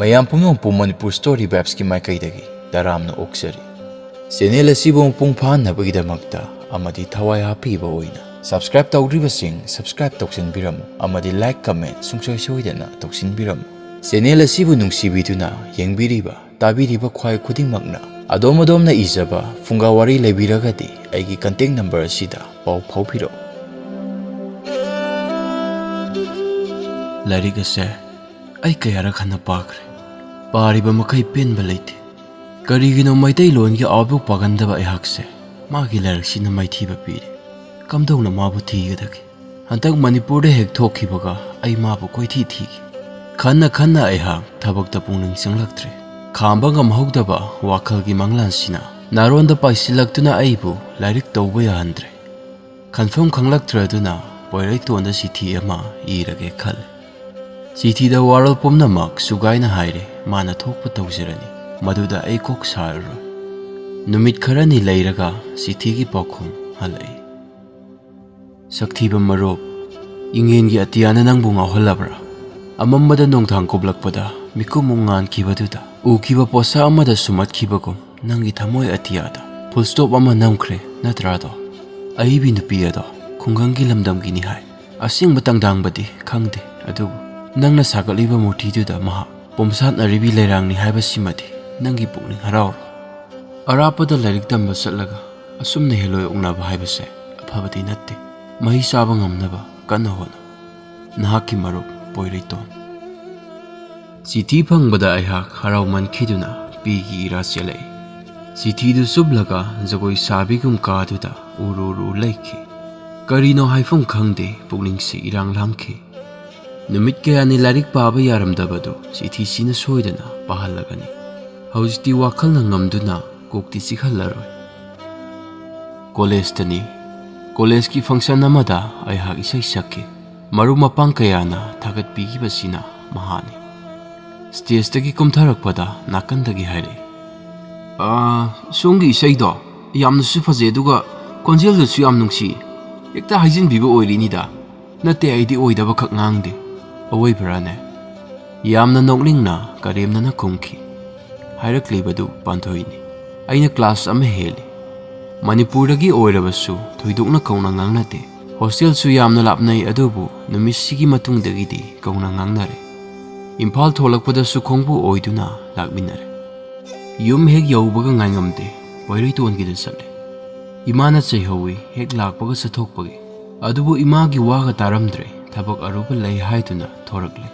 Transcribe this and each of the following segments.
ꯃꯌꯥꯝ ꯄꯨꯝꯅꯃꯛꯄꯨ ꯃꯅꯤꯄꯨꯔ ꯁ꯭ꯇꯣꯔꯤ ꯚꯥꯏꯕꯁꯀꯤ ꯃꯥꯏꯀꯩꯗꯒꯤ ꯇꯔꯥꯝꯅ ꯑꯣꯛꯆꯔꯤ꯫ ꯆꯦꯅꯦꯜ ꯑꯁꯤꯕꯨ ꯃꯄꯨꯡ ꯐꯥꯍꯟꯅꯕꯒꯤꯗꯃꯛꯇ ꯑꯃꯗꯤ ꯊꯋꯥꯏ ꯍꯥꯞꯄꯤꯕ ꯑꯣꯏꯅ ꯁꯕꯁꯀ꯭ꯔꯥꯏꯕ ꯇꯧꯗ꯭ꯔꯤꯕꯁꯤꯡ ꯁꯕꯁꯀ꯭ꯔꯥꯏꯕ ꯇꯧꯁꯤꯟꯕꯤꯔꯝꯃꯨ ꯑꯃꯗꯤ ꯂꯥꯏꯛ ꯀꯃꯦꯟ ꯁꯨꯡꯁꯣꯏ ꯁꯣꯏꯗꯅ ꯇꯧꯁꯤꯟꯕꯤꯔꯝꯃꯨ꯫ ꯆꯦꯅꯦꯜ ꯑꯁꯤꯕꯨ ꯅꯨꯡꯁꯤꯕꯤꯗꯨꯅ ꯌꯦꯡꯕꯤꯔꯤꯕ ꯇꯥꯕꯤꯔꯤꯕ ꯈ꯭ꯋꯥꯏ ꯈꯨꯗꯤꯡꯃꯛꯅ ꯑꯗꯣꯝꯅ ꯏꯖꯕ ꯐꯨꯡꯒꯥꯋꯥꯔꯤ ꯂꯩꯕꯤꯔꯒꯗꯤ ꯑꯩꯒꯤ ꯀꯟꯇꯦꯛ ꯅꯝꯕꯔ ꯑꯁꯤꯗ ꯄꯥꯎ ꯐꯥꯎꯕꯤꯔꯛꯎ꯫ ꯂꯥꯏꯔꯤꯛ ꯑꯁꯦ ꯑꯩ ꯀꯌꯥꯔꯛ ꯍꯟꯅ ꯄꯥꯈ꯭ꯔꯦ꯫ ꯄꯥꯔꯤꯕ ꯃꯈꯩ ꯄꯦꯟꯕ ꯂꯩꯇꯦ꯫ ꯀꯔꯤꯒꯤꯅꯣ ꯃꯩꯇꯩꯂꯣꯟꯒꯤ ꯑꯥꯎꯠꯕꯨꯛ ꯄꯥꯒꯟꯗꯕ ꯑꯩꯍꯥꯛꯁꯦ ꯃꯥꯒꯤ ꯂꯥꯏꯔꯤꯛꯁꯤꯅ ꯃꯥꯏꯊꯤꯕ ꯄꯤꯔꯤ꯫ ꯀꯝꯗꯧꯅ ꯃꯥꯕꯨ ꯊꯤꯒꯗꯒꯦ? ꯍꯟꯗꯛ ꯃꯅꯤꯄꯨꯔꯗ ꯍꯦꯛ ꯊꯣꯛꯈꯤꯕꯒ ꯑꯩ ꯃꯥꯕꯨ ꯀꯣꯏꯊꯤ ꯊꯤꯈꯤ꯫ ꯈꯟꯅ ꯑꯩꯍꯥꯛ ꯊꯕꯛꯇ ꯄꯨꯛꯅꯤꯡ ꯆꯪꯂꯛꯇ꯭ꯔꯦ꯫ ꯈꯥꯝꯕ ꯉꯝꯍꯧꯗꯕ ꯋꯥꯈꯜꯒꯤ ꯃꯪꯂꯥꯟꯁꯤꯅ ꯅꯥꯔꯣꯟꯗ ꯄꯥꯏꯁꯤꯜꯂꯛꯇꯨꯅ ꯑꯩꯕꯨ ꯂꯥꯏꯔꯤꯛ ꯇꯧꯕ ꯌꯥꯍꯟꯗ꯭ꯔꯦ꯫ ꯈꯟꯐꯝ ꯈꯪꯂꯛꯇ꯭ꯔꯗꯨꯅ ꯄꯣꯏꯔꯩꯇꯣꯟꯗ ꯆꯤꯊꯤ ꯑꯃ ꯏꯔꯒꯦ ꯈꯜꯂꯦ꯫ ꯆꯤꯊꯤꯗ ꯋꯥꯔꯣꯜ ꯄꯨꯝꯅꯃꯛ ꯁꯨꯒꯥꯏꯅ ꯍꯥꯏꯔꯦ ꯃꯥꯅ ꯊꯣꯛꯄ ꯇꯧꯖꯔꯅꯤ꯫ ꯃꯗꯨꯗ ꯑꯩ ꯀꯣꯛ ꯁꯥꯔꯔꯣꯏ꯫ ꯅꯨꯃꯤꯠ ꯈꯔꯅꯤ ꯂꯩꯔꯒ ꯆꯤꯊꯤꯒꯤ ꯄꯥꯎꯈꯨꯝ ꯍꯜꯂꯛꯏ꯫ ꯁꯛꯊꯤꯕ ꯃꯔꯨꯞ, ꯏꯉꯦꯟꯒꯤ ꯑꯇꯤꯌꯥꯅ ꯅꯪꯕꯨ ꯉꯥꯎꯍꯜꯂꯕ꯭ꯔꯥ? ꯑꯃꯝꯕꯗ ꯅꯣꯡꯊꯥꯡ ꯀꯣꯞꯂꯛꯄꯗ ꯃꯤꯀꯨꯞꯃꯨꯛ ꯉꯥꯟꯈꯤꯕꯗꯨꯗ ꯎꯈꯤꯕ ꯄꯣꯠꯁꯛ ꯑꯃꯗ ꯁꯨꯝꯍꯠꯈꯤꯕꯒꯨꯝ ꯅꯪꯒꯤ ꯊꯃꯣꯏ ꯑꯇꯤꯌꯥꯗ ꯐꯨꯜ ꯁ꯭ꯇꯣꯞ ꯑꯃ ꯅꯝꯈ꯭ꯔꯦ ꯅꯠꯇ꯭ꯔꯥꯗꯣ? ꯑꯏꯕꯤ ꯅꯨꯄꯤ ꯑꯗꯣ ꯈꯨꯡꯒꯪꯒꯤ ꯂꯝꯗꯝꯒꯤꯅꯤ ꯍꯥꯏ꯫ ꯑꯁꯦꯡꯕ ꯇꯪꯗꯥꯡꯕꯗꯤ ꯈꯪꯗꯦ, ꯑꯗꯨꯕꯨ ꯅꯪꯅ ꯁꯥꯒꯠꯂꯤꯕ ꯃꯨꯔꯇꯤꯗꯨꯗ ꯃꯍꯥꯛ ꯄꯣꯝꯁꯥꯠꯅꯔꯤꯕꯤ ꯂꯩꯔꯥꯡꯅꯤ ꯍꯥꯏꯕꯁꯤꯃꯗꯤ ꯅꯪꯒꯤ ꯄꯨꯛꯅꯤꯡ ꯍꯔꯥꯎꯔꯣ꯫ ꯑꯔꯥꯞꯄꯗ ꯂꯥꯏꯔꯤꯛ ꯇꯝꯕ ꯆꯠꯂꯒ ꯑꯁꯨꯝꯅ ꯍꯦꯂꯣꯏ ꯑꯣꯛꯅꯕ ꯍꯥꯏꯕꯁꯦ ꯑꯐꯕꯗꯤ ꯅꯠꯇꯦ꯫ ꯃꯍꯩ ꯆꯥꯕ ꯉꯝꯅꯕ ꯀꯟꯅ ꯍꯣꯠꯅꯧ꯫ ꯅꯍꯥꯛꯀꯤ ꯃꯔꯨꯞ ꯄꯣꯏꯔꯩꯇꯣꯟ꯫ ꯆꯤꯊꯤ ꯐꯪꯕꯗ ꯑꯩꯍꯥꯛ ꯍꯔꯥꯎꯃꯟꯈꯤꯗꯨꯅ ꯄꯤꯒꯤ ꯏꯔꯥ ꯆꯦꯜꯂꯛꯏ꯫ ꯆꯤꯊꯤꯗꯨ ꯆꯨꯞꯂꯒ ꯖꯒꯣꯏ ꯁꯥꯕꯤꯒꯨꯝ ꯀꯥꯗꯨꯗ ꯎꯔꯨ ꯂꯩꯈꯤ꯫ ꯀꯔꯤꯅꯣ ꯍꯥꯏꯐꯝ ꯈꯪꯗꯦ ꯄꯨꯛꯅꯤꯡꯁꯤ ꯏꯔꯥꯡ ꯂꯥꯡꯈꯤ꯫ ꯅꯨꯃꯤꯠ ꯀꯌꯥꯅꯤ ꯂꯥꯏꯔꯤꯛ ꯄꯥꯕ ꯌꯥꯔꯝꯗꯕꯗꯨ ꯆꯤꯊꯤꯁꯤꯅ ꯁꯣꯏꯗꯅ ꯄꯥꯍꯜꯂꯒꯅꯤ꯫ ꯍꯧꯖꯤꯛꯇꯤ ꯋꯥꯈꯜꯅ ꯉꯝꯗꯨꯅ ꯀꯣꯛꯇꯤ ꯆꯤꯛꯍꯜꯂꯔꯣꯏ꯫ ꯀꯣꯂꯦꯖꯇꯅꯤ꯫ ꯀꯣꯂꯦꯖꯀꯤ ꯐꯪꯁꯟ ꯑꯃꯗ ꯑꯩꯍꯥꯛ ꯏꯁꯩ ꯁꯛꯈꯤ꯫ ꯃꯔꯨꯞ ꯃꯄꯥꯡ ꯀꯌꯥꯅ ꯊꯥꯒꯠꯄꯤꯈꯤꯕꯁꯤꯅ ꯃꯍꯥꯛꯅꯤ꯫ ꯁ꯭ꯇꯦꯖꯇꯒꯤ ꯀꯨꯝꯊꯔꯛꯄꯗ ꯅꯥꯀꯟꯗꯒꯤ ꯍꯥꯏꯔꯛꯏ, ꯁꯣꯝꯒꯤ ꯏꯁꯩꯗꯣ ꯌꯥꯝꯅꯁꯨ ꯐꯖꯩ ꯑꯗꯨꯒ ꯈꯣꯟꯖꯦꯜꯗꯨꯁꯨ ꯌꯥꯝ ꯅꯨꯡꯁꯤ꯫ ꯍꯦꯛꯇ ꯍꯥꯏꯖꯤꯟꯕꯤꯕ ꯑꯣꯏꯔꯤꯅꯤꯗ꯫ ꯅꯠꯇꯦ, ꯑꯩꯗꯤ ꯑꯣꯏꯗꯕꯈꯛ ꯉꯥꯡꯗꯦ꯫ ꯑꯋꯣꯏꯕ꯭ꯔꯥꯅꯦ? ꯌꯥꯝꯅ ꯅꯣꯛꯅꯤꯡꯅ ꯀꯔꯦꯝꯅꯅ ꯈꯨꯝꯈꯤ꯫ ꯍꯥꯏꯔꯛꯂꯤꯕꯗꯨ ꯄꯥꯟꯊꯣꯏꯅꯤ꯫ ꯑꯩꯅ ꯀ꯭ꯂꯥꯁ ꯑꯃ ꯍꯦꯜꯂꯤ꯫ ꯃꯅꯤꯄꯨꯔꯗꯒꯤ ꯑꯣꯏꯔꯕꯁꯨ ꯊꯣꯏꯗꯣꯛꯅ ꯀꯧꯅ ꯉꯥꯡꯅꯗꯦ꯫ ꯍꯣꯁꯇꯦꯜꯁꯨ ꯌꯥꯝꯅ ꯂꯥꯞꯅꯩ, ꯑꯗꯨꯕꯨ ꯅꯨꯃꯤꯠꯁꯤꯒꯤ ꯃꯇꯨꯡꯗꯒꯤꯗꯤ ꯀꯧꯅ ꯉꯥꯡꯅꯔꯦ꯫ ꯏꯝꯐꯥꯜ ꯊꯣꯛꯂꯛꯄꯗꯁꯨ ꯈꯣꯡꯕꯨ ꯑꯣꯏꯗꯨꯅ ꯂꯥꯛꯃꯤꯟꯅꯔꯦ꯫ ꯌꯨꯝ ꯍꯦꯛ ꯌꯧꯕꯒ ꯉꯥꯏꯉꯝꯗꯦ ꯄꯣꯏꯔꯩꯇꯣꯟꯒꯤꯗ ꯆꯠꯂꯦ꯫ ꯏꯃꯥꯅ ꯆꯩꯍꯧꯏ ꯍꯦꯛ ꯂꯥꯛꯄꯒ ꯆꯠꯊꯣꯛꯄꯒꯤ꯫ ꯑꯗꯨꯕꯨ ꯏꯃꯥꯒꯤ ꯋꯥꯒ ꯇꯥꯔꯝꯗ꯭ꯔꯦ꯫ ꯊꯕꯛ ꯑꯔꯨꯕ ꯂꯩ ꯍꯥꯏꯗꯨꯅ ꯊꯣꯔꯛꯂꯦ꯫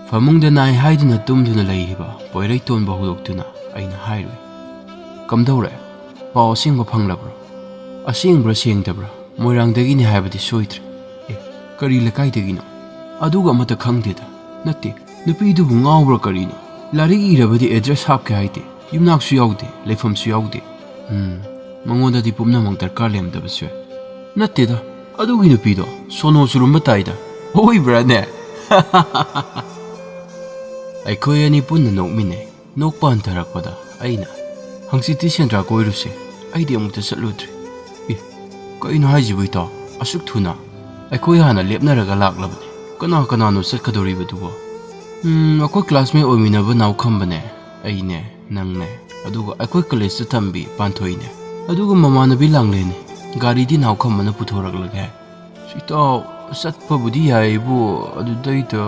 ꯐꯃꯨꯡꯗ ꯅꯥꯏ ꯍꯥꯏꯗꯨꯅ ꯇꯨꯝꯗꯨꯅ ꯂꯩꯔꯤꯕ ꯄꯣꯏꯔꯩꯇꯣꯟꯕꯨ ꯍꯧꯗꯣꯛꯇꯨꯅ ꯑꯩꯅ ꯍꯥꯏꯔꯨꯏ, ꯀꯝꯗꯧꯔꯦ? ꯄꯥꯎ ꯑꯁꯦꯡꯕ ꯐꯪꯂꯕ꯭ꯔꯣ? ꯑꯁꯦꯡꯕ꯭ꯔꯥ ꯁꯦꯡꯗꯕ꯭ꯔꯥ? ꯃꯣꯏꯔꯥꯡꯗꯒꯤꯅꯤ ꯍꯥꯏꯕꯗꯤ ꯁꯣꯏꯗ꯭ꯔꯦ꯫ ꯀꯔꯤ ꯂꯩꯀꯥꯏꯗꯒꯤꯅꯣ? ꯑꯗꯨꯒ ꯑꯃꯠꯇ ꯈꯪꯗꯦꯗ꯫ ꯅꯠꯇꯦ, ꯅꯨꯄꯤꯗꯨꯕꯨ ꯉꯥꯎꯕ꯭ꯔꯥ ꯀꯔꯤꯅꯣ? ꯂꯥꯏꯔꯤꯛ ꯏꯔꯕꯗꯤ ꯑꯦꯗ꯭ꯔꯦꯁ ꯍꯥꯞꯀꯦ ꯍꯥꯏꯗꯦ, ꯌꯨꯝꯅꯥꯛꯁꯨ ꯌꯥꯎꯗꯦ, ꯂꯩꯐꯝꯁꯨ ꯌꯥꯎꯗꯦ꯫ ꯃꯉꯣꯟꯗꯗꯤ ꯄꯨꯝꯅꯃꯛ ꯗꯔꯀꯥꯔ ꯂꯩꯔꯝꯗꯕꯁꯨ ꯌꯥꯏ꯫ ꯅꯠꯇꯦꯗ, ꯑꯗꯨꯒꯤ ꯅꯨꯄꯤꯗꯣ ꯁꯣꯅꯣ ꯆꯨꯔꯨꯝꯕ ꯇꯥꯏꯗ꯫ ꯑꯣꯏꯕ꯭ꯔꯥꯅꯦ? ꯑꯩꯈꯣꯏ ꯑꯅꯤ ꯄꯨꯟꯅ ꯅꯣꯛꯃꯤꯟꯅꯩ꯫ ꯅꯣꯛꯄ ꯍꯟꯊꯔꯛꯄꯗ ꯑꯩꯅ, ꯍꯪꯆꯤꯠꯇꯤ ꯁꯦꯟꯗ꯭ꯔꯥ ꯀꯣꯏꯔꯨꯁꯦ꯫ ꯑꯩꯗꯤ ꯑꯃꯨꯛꯇ ꯆꯠꯂꯨꯗ꯭ꯔꯤ꯫ ꯀꯩꯅꯣ ꯍꯥꯏꯁꯤꯕꯨ ꯏꯇꯥꯎ, ꯑꯁꯨꯛ ꯊꯨꯅ? ꯑꯩꯈꯣꯏ ꯍꯥꯟꯅ ꯂꯦꯞꯅꯔꯒ ꯂꯥꯛꯂꯕꯅꯤ꯫ ꯀꯅꯥꯅꯣ ꯆꯠꯀꯗꯧꯔꯤꯕꯗꯨꯕꯣ? ꯑꯩꯈꯣꯏ ꯀ꯭ꯂꯥꯁꯃꯦꯠ ꯑꯣꯏꯃꯤꯟꯅꯕ ꯅꯥꯎꯈꯝꯕꯅꯦ, ꯑꯩꯅꯦ, ꯅꯪꯅꯦ, ꯑꯗꯨꯒ ꯑꯩꯈꯣꯏ ꯀꯣꯂꯦꯖꯇ ꯇꯝꯕꯤ ꯄꯥꯟꯊꯣꯏꯅꯦ, ꯑꯗꯨꯒ ꯃꯃꯥꯟꯅꯕꯤ ꯂꯥꯡꯂꯦꯟꯅꯦ꯫ ꯒꯥꯔꯤꯗꯤ ꯅꯥꯎꯈꯝꯕꯅ ꯄꯨꯊꯣꯔꯛꯂꯒꯦ ꯍꯥꯏ꯫ ꯏꯇꯥꯎ, ꯆꯠꯄꯕꯨꯗꯤ ꯌꯥꯏꯕꯨ ꯑꯗꯨꯗꯩꯗ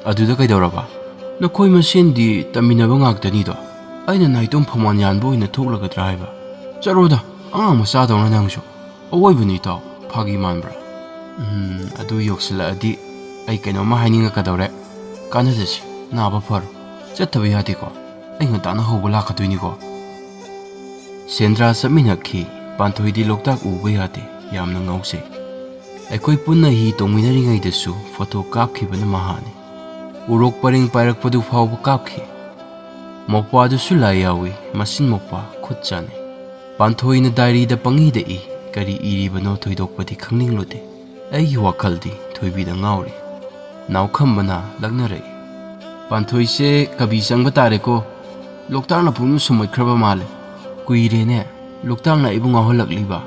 ꯑꯗꯨꯗ ꯀꯩꯗꯧꯔꯕ? ꯅꯈꯣꯏ ꯃꯁꯦꯟꯗꯤ ꯇꯝꯃꯤꯟꯅꯕ ꯉꯥꯛꯇꯅꯤꯗꯣ꯫ ꯑꯩꯅ ꯅꯥꯏꯇꯣꯝ ꯐꯝꯃꯥꯟ ꯌꯥꯟꯕ ꯑꯣꯏꯅ ꯊꯣꯛꯂꯒꯗ꯭ꯔꯥ ꯍꯥꯏꯕ꯫ ꯆꯠꯂꯣꯗ, ꯑꯉꯥꯡ ꯃꯆꯥꯗꯧꯅ ꯅꯪꯁꯨ꯫ ꯑꯋꯣꯏꯕꯅꯤ ꯏꯇꯥꯎ, ꯐꯥꯒꯤ ꯃꯥꯟꯕ꯭ꯔꯥ? ꯑꯗꯨ ꯌꯧꯁꯤꯜꯂꯛꯑꯗꯤ ꯑꯩ ꯀꯩꯅꯣꯝꯃ ꯍꯥꯏꯅꯤꯡꯉꯛꯀꯗꯧꯔꯦ꯫ ꯀꯥꯟꯅꯗꯁꯤ, ꯅꯥꯕ ꯐꯔꯣ꯫ ꯆꯠꯇꯕ ꯌꯥꯗꯦꯀꯣ? ꯑꯩ ꯉꯟꯇꯥꯅ ꯍꯧꯕ ꯂꯥꯛꯀꯗꯣꯏꯅꯤꯀꯣ? ꯁꯦꯟꯗ꯭ꯔꯥ ꯆꯠꯃꯤꯟꯅꯈꯤ꯫ ꯄꯥꯟꯊꯣꯏꯗꯤ ꯂꯣꯛꯇꯥꯛ ꯎꯕ ꯌꯥꯗꯦ, ꯌꯥꯝꯅ ꯉꯥꯎꯖꯩ꯫ ꯑꯩꯈꯣꯏ ꯄꯨꯟꯅ ꯍꯤ ꯇꯣꯡꯃꯤꯟꯅꯔꯤꯉꯩꯗꯁꯨ ꯐꯣꯇꯣ ꯀꯥꯞꯈꯤꯕꯅ ꯃꯍꯥꯛꯅꯤ꯫ ꯎꯔꯣꯛ ꯄꯔꯦꯡ ꯄꯥꯏꯔꯛꯄꯗꯨ ꯐꯥꯎꯕ ꯀꯥꯞꯈꯤ꯫ ꯃꯧꯄ꯭ꯋꯥꯗꯨꯁꯨ ꯂꯥꯏ ꯌꯥꯎꯏ, ꯃꯆꯤꯟ ꯃꯧꯄ꯭ꯋꯥ ꯈꯨꯠ ꯆꯥꯟꯅꯩ꯫ ꯄꯥꯟꯊꯣꯏꯅ ꯗꯥꯏꯔꯤꯗ ꯄꯪꯏꯗ ꯏ꯫ ꯀꯔꯤ ꯏꯔꯤꯕꯅꯣ ꯊꯣꯏꯗꯣꯛꯄꯗꯤ ꯈꯪꯅꯤꯡꯂꯨꯗꯦ꯫ ꯑꯩꯒꯤ ꯋꯥꯈꯜꯗꯤ ꯊꯣꯏꯕꯤꯗ ꯉꯥꯎꯔꯤ꯫ ꯅꯥꯎꯈꯝꯕꯅ ꯂꯛꯅꯔꯛꯏ, ꯄꯥꯟꯊꯣꯏꯁꯦ ꯀꯕꯤ ꯆꯪꯕ ꯇꯥꯔꯦꯀꯣ? ꯂꯣꯛꯇꯥꯛꯅ ꯄꯨꯡꯁꯨꯝ ꯁꯨꯝꯍꯠꯈ꯭ꯔꯕ ꯃꯥꯜꯂꯦ꯫ ꯀꯨꯏꯔꯦꯅꯦ ꯂꯣꯛꯇꯥꯛꯅ ꯑꯩꯕꯨ ꯉꯥꯎꯍꯜꯂꯛꯂꯤꯕ꯫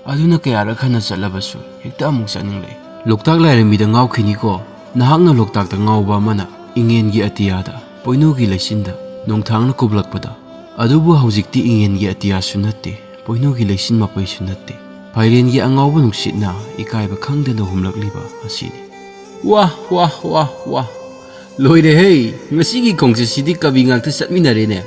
ꯑꯗꯨꯅ ꯀꯌꯥꯔꯛ ꯍꯟꯅ ꯆꯠꯂꯕꯁꯨ ꯍꯦꯛꯇ ꯑꯃꯨꯛ ꯆꯠꯅꯤꯡꯂꯛꯏ꯫ ꯂꯣꯛꯇꯥꯛ ꯂꯥꯏꯔꯦꯝꯕꯤꯗ ꯉꯥꯎꯈꯤꯅꯤꯀꯣ? ꯅꯍꯥꯛꯅ ꯂꯣꯛꯇꯥꯛꯇ ꯉꯥꯎꯕ ꯑꯃꯅ ꯏꯉꯦꯟꯒꯤ ꯑꯇꯤꯌꯥꯗ ꯄꯣꯏꯅꯨꯒꯤ ꯂꯩꯆꯤꯟꯗ ꯅꯣꯡꯊꯥꯡꯅ ꯀꯨꯞꯂꯛꯄꯗ ꯑꯗꯨꯕꯨ ꯍꯧꯖꯤꯛꯇꯤ ꯏꯉꯦꯟꯒꯤ ꯑꯇꯤꯌꯥꯁꯨ ꯅꯠꯇꯦ ꯄꯣꯏꯅꯨꯒꯤ ꯂꯩꯆꯤꯟ ꯃꯄꯩꯁꯨ ꯅꯠꯇꯦ ꯐꯥꯏꯔꯦꯟꯒꯤ ꯑꯉꯥꯎꯕ ꯅꯨꯡꯁꯤꯠꯅ ꯏꯀꯥꯏꯕ ꯈꯪꯗꯅ ꯍꯨꯝꯂꯛꯂꯤꯕ ꯑꯁꯤꯅꯤ ꯋꯥ ꯋꯥ ꯋꯥ ꯋꯥ ꯂꯣꯏꯔꯦꯍꯦ ꯉꯁꯤꯒꯤ ꯈꯣꯡꯆꯠꯁꯤꯗꯤ ꯀꯕꯤ ꯉꯥꯛꯇ ꯆꯠꯃꯤꯟꯅꯔꯦꯅꯦ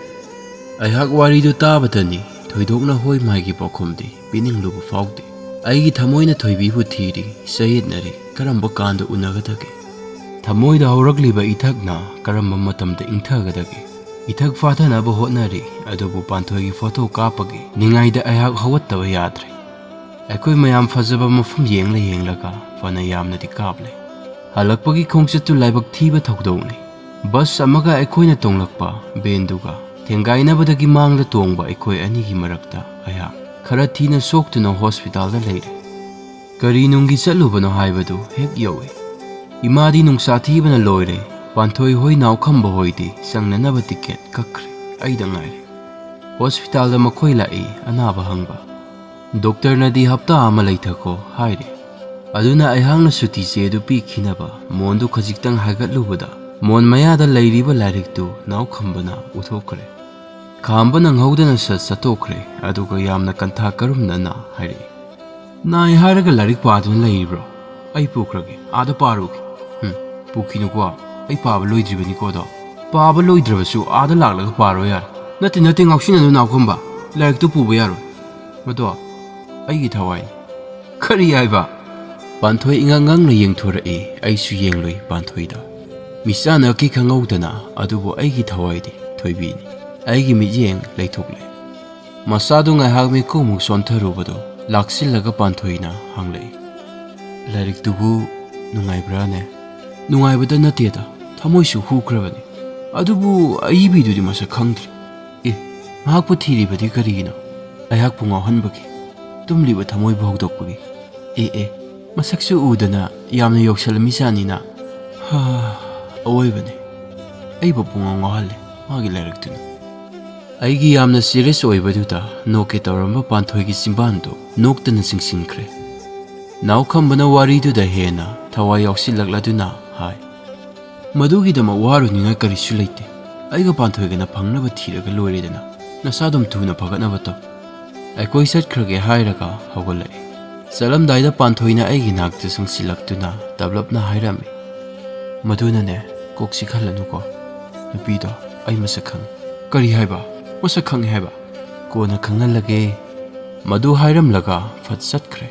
ꯑꯩꯍꯥꯛ ꯋꯥꯔꯤꯗꯨ ꯇꯥꯕꯗꯅꯤ ꯊꯣꯏꯗꯣꯛꯅ ꯍꯣꯏ ꯃꯥꯏꯒꯤ ꯄꯥꯎꯈꯨꯝꯗꯤ ꯄꯤꯅꯤꯡꯂꯨꯕ ꯐꯥꯎꯗꯦ ꯑꯩꯒꯤ ꯊꯃꯣꯏꯅ ꯊꯣꯏꯕꯤꯕꯨ ꯊꯤꯔꯤ ꯆꯌꯦꯠꯅꯔꯤ ꯀꯔꯝꯕ ꯀꯥꯟꯗ ꯎꯅꯒꯗꯒꯦ ꯊꯃꯣꯏꯗ ꯍꯧꯔꯛꯂꯤꯕ ꯏꯊꯛꯅ ꯀꯔꯝꯕ ꯃꯇꯝꯗ ꯏꯪꯊꯒꯗꯒꯦ ꯏꯊꯛ ꯐꯥꯊꯅꯕ ꯍꯣꯠꯅꯔꯤ ꯑꯗꯨꯕꯨ ꯄꯥꯟꯊꯣꯏꯒꯤ ꯐꯣꯇꯣ ꯀꯥꯞꯄꯒꯤ ꯅꯤꯡꯉꯥꯏꯗ ꯑꯩꯍꯥꯛ ꯍꯧꯒꯠꯇꯕ ꯌꯥꯗ꯭ꯔꯦ ꯑꯩꯈꯣꯏ ꯃꯌꯥꯝ ꯐꯖꯕ ꯃꯐꯝ ꯌꯦꯡꯂꯒ ꯐꯅ ꯌꯥꯝꯅꯗꯤ ꯀꯥꯞꯂꯦ ꯍꯜꯂꯛꯄꯒꯤ ꯈꯣꯡꯆꯠꯇꯨ ꯂꯥꯏꯕꯛ ꯊꯤꯕ ꯊꯧꯗꯣꯛꯅꯤ ꯕꯁ ꯑꯃꯒ ꯑꯩꯈꯣꯏꯅ ꯇꯣꯡꯂꯛꯄ ꯚꯦꯟꯗꯨꯒ ꯊꯦꯡꯒꯥꯏꯅꯕꯗꯒꯤ ꯃꯥꯡꯗ ꯇꯣꯡꯕ ꯑꯩꯈꯣꯏ ꯑꯅꯤꯒꯤ ꯃꯔꯛꯇ ꯑꯩꯍꯥꯛ ꯈꯔ ꯊꯤꯅ ꯁꯣꯛꯇꯨꯅ ꯍꯣꯁꯄꯤꯇꯥꯜꯗ ꯂꯩꯔꯦ ꯀꯔꯤ ꯅꯨꯡꯒꯤ ꯆꯠꯂꯨꯕꯅꯣ ꯍꯥꯏꯕꯗꯨ ꯍꯦꯛ ꯌꯧꯏ ꯏꯃꯥꯗꯤ ꯅꯨꯡꯁꯥ ꯊꯤꯕꯅ ꯂꯣꯏꯔꯦ ꯄꯥꯟꯊꯣꯏ ꯍꯣꯏ ꯅꯥꯎꯈꯝꯕ ꯍꯣꯏꯗꯤ ꯆꯪꯅꯅꯕ ꯇꯤꯀꯦꯠ ꯀꯛꯈ꯭ꯔꯦ ꯑꯩꯗ ꯉꯥꯏꯔꯦ ꯍꯣꯁꯄꯤꯇꯥꯜꯗ ꯃꯈꯣꯏ ꯂꯥꯛꯏ ꯑꯅꯥꯕ ꯍꯪꯕ ꯗꯣꯛꯇꯔꯅꯗꯤ ꯍꯞꯇꯥ ꯑꯃ ꯂꯩꯊꯈꯣ ꯍꯥꯏꯔꯦ ꯑꯗꯨꯅ ꯑꯩꯍꯥꯛꯅ ꯁꯨꯇꯤ ꯆꯦꯗꯨ ꯄꯤꯈꯤꯅꯕ ꯃꯣꯟꯗꯨ ꯈꯖꯤꯛꯇꯪ ꯍꯥꯏꯒꯠꯂꯨꯕꯗ ꯃꯣꯟ ꯃꯌꯥꯗ ꯂꯩꯔꯤꯕ ꯂꯥꯏꯔꯤꯛꯇꯨ ꯅꯥꯎꯈꯝꯕꯅ ꯎꯠꯊꯣꯛꯈ꯭ꯔꯦ ꯈꯥꯝꯕ ꯅꯪꯍꯧꯗꯅ ꯆꯠꯇꯣꯛꯈ꯭ꯔꯦ ꯑꯗꯨꯒ ꯌꯥꯝꯅ ꯀꯟꯊꯥ ꯀꯔꯨꯝꯅꯅ ꯍꯥꯏꯔꯛꯏ ꯅꯥꯏ ꯍꯥꯏꯔꯒ ꯂꯥꯏꯔꯤꯛ ꯄꯥꯗꯨꯅ ꯂꯩꯔꯤꯕ꯭ꯔꯣ ꯑꯩ ꯄꯨꯈ꯭ꯔꯒꯦ ꯑꯥꯗ ꯄꯥꯔꯨꯒꯦ ꯄꯨꯈꯤꯅꯨꯀꯣ ꯑꯩ ꯄꯥꯕ ꯂꯣꯏꯗ꯭ꯔꯤꯕꯅꯤꯀꯣꯗꯣ ꯄꯥꯕ ꯂꯣꯏꯗ꯭ꯔꯕꯁꯨ ꯑꯥꯗ ꯂꯥꯛꯂꯒ ꯄꯥꯔꯣ ꯌꯥꯔꯦ ꯅꯠꯇꯦ ꯉꯥꯎꯁꯤꯟꯅꯅꯨ ꯅꯥꯎꯈꯝꯕ ꯂꯥꯏꯔꯤꯛꯇꯨ ꯄꯨꯕ ꯌꯥꯔꯣꯏ ꯃꯗꯣ ꯑꯩꯒꯤ ꯊꯋꯥꯏꯅꯤ ꯀꯔꯤ ꯍꯥꯏꯕ ꯄꯥꯟꯊꯣꯏ ꯏꯉꯥꯡꯉꯥꯡꯅ ꯌꯦꯡꯊꯣꯔꯛꯏ ꯑꯩꯁꯨ ꯌꯦꯡꯂꯨꯏ ꯄꯥꯟꯊꯣꯏꯗ ꯃꯤꯆꯥꯟꯅꯈꯤ ꯈꯪꯍꯧꯗꯅ ꯑꯗꯨꯕꯨ ꯑꯩꯒꯤ ꯊꯋꯥꯏꯗꯤ ꯊꯣꯏꯕꯤꯅꯤ ꯑꯩꯒꯤ ꯃꯤꯠꯌꯦꯡ ꯂꯩꯊꯣꯛꯂꯦ ꯃꯆꯥꯗꯨ ꯉꯥꯏꯍꯥꯛ ꯃꯤꯠꯀꯨꯃꯨꯛ ꯁꯣꯟꯊꯔꯨꯕꯗꯨ ꯂꯥꯛꯁꯤꯜꯂꯒ ꯄꯥꯟꯊꯣꯏꯅ ꯍꯪꯂꯛꯏ ꯂꯥꯏꯔꯤꯛꯇꯨꯕꯨ ꯅꯨꯡꯉꯥꯏꯕ꯭ꯔꯥꯅꯦ ꯅꯨꯡꯉꯥꯏꯕꯗ ꯅꯠꯇꯦꯗ ꯊꯃꯣꯏꯁꯨ ꯍꯨꯈ꯭ꯔꯕꯅꯤ ꯑꯗꯨꯕꯨ ꯑꯏꯕꯤꯗꯨꯗꯤ ꯃꯁꯛ ꯈꯪꯗ꯭ꯔꯤ ꯃꯍꯥꯛꯄꯨ ꯊꯤꯔꯤꯕꯗꯤ ꯀꯔꯤꯒꯤꯅꯣ ꯑꯩꯍꯥꯛꯄꯨ ꯉꯥꯎꯍꯟꯕꯒꯤ ꯇꯨꯝꯂꯤꯕ ꯊꯃꯣꯏꯕꯨ ꯍꯧꯗꯣꯛꯄꯒꯤ ꯃꯁꯛꯁꯨ ꯎꯗꯅ ꯌꯥꯝꯅ ꯌꯧꯁꯜꯂꯝꯃꯤꯖꯥꯠꯅꯤꯅ ꯑꯋꯣꯏꯕꯅꯤ ꯑꯩꯕꯨ ꯄꯨꯡꯉꯥꯎ ꯉꯥꯎꯍꯜꯂꯦ ꯃꯥꯒꯤ ꯂꯥꯏꯔꯤꯛꯇꯨꯅ ꯑꯩꯒꯤ ꯌꯥꯝꯅ ꯁꯤꯔꯤꯌꯁ ꯑꯣꯏꯕꯗꯨꯗ ꯅꯣꯛꯀꯦ ꯇꯧꯔꯝꯕ ꯄꯥꯟꯊꯣꯏꯒꯤ ꯆꯤꯝꯕꯥꯟꯗꯨ ꯅꯣꯛꯇꯅ ꯆꯤꯡꯁꯤꯟꯈ꯭ꯔꯦ ꯅꯥꯎꯈꯝꯕꯅ ꯋꯥꯔꯤꯗꯨꯗ ꯍꯦꯟꯅ ꯊꯋꯥꯏ ꯌꯥꯎꯁꯤꯜꯂꯛꯂꯗꯨꯅ ꯍꯥꯏ ꯃꯗꯨꯒꯤꯗꯃꯛ ꯋꯥꯔꯨꯅꯤꯡꯉꯥꯏ ꯀꯔꯤꯁꯨ ꯂꯩꯇꯦ ꯑꯩꯒ ꯄꯥꯟꯊꯣꯏꯒꯅ ꯐꯪꯅꯕ ꯊꯤꯔꯒ ꯂꯣꯏꯔꯦꯗꯅ ꯅꯁꯥꯗꯨꯝ ꯊꯨꯅ ꯐꯒꯠꯅꯕ ꯇꯧ ꯑꯩꯈꯣꯏ ꯆꯠꯈ꯭ꯔꯒꯦ ꯍꯥꯏꯔꯒ ꯍꯧꯒꯠꯂꯛꯏ ꯆꯠꯂꯝꯗꯥꯏꯗ ꯄꯥꯟꯊꯣꯏꯅ ꯑꯩꯒꯤ ꯅꯥꯛꯇ ꯆꯪꯁꯤꯜꯂꯛꯇꯨꯅ ꯇꯞꯂꯞꯅ ꯍꯥꯏꯔꯝꯃꯤ ꯃꯗꯨꯅꯅꯦ ꯀꯣꯛ ꯆꯤꯛꯍꯜꯂꯅꯨꯀꯣ ꯅꯨꯄꯤꯗꯣ ꯑꯩ ꯃꯁꯛ ꯈꯪꯉꯤ ꯀꯔꯤ ꯍꯥꯏꯕ ꯃꯁꯛ ꯈꯪꯉꯤ ꯍꯥꯏꯕ ꯀꯣꯟꯅ ꯈꯪꯍꯜꯂꯒꯦ ꯃꯗꯨ ꯍꯥꯏꯔꯝꯂꯒ ꯐꯠ ꯆꯠꯈ꯭ꯔꯦ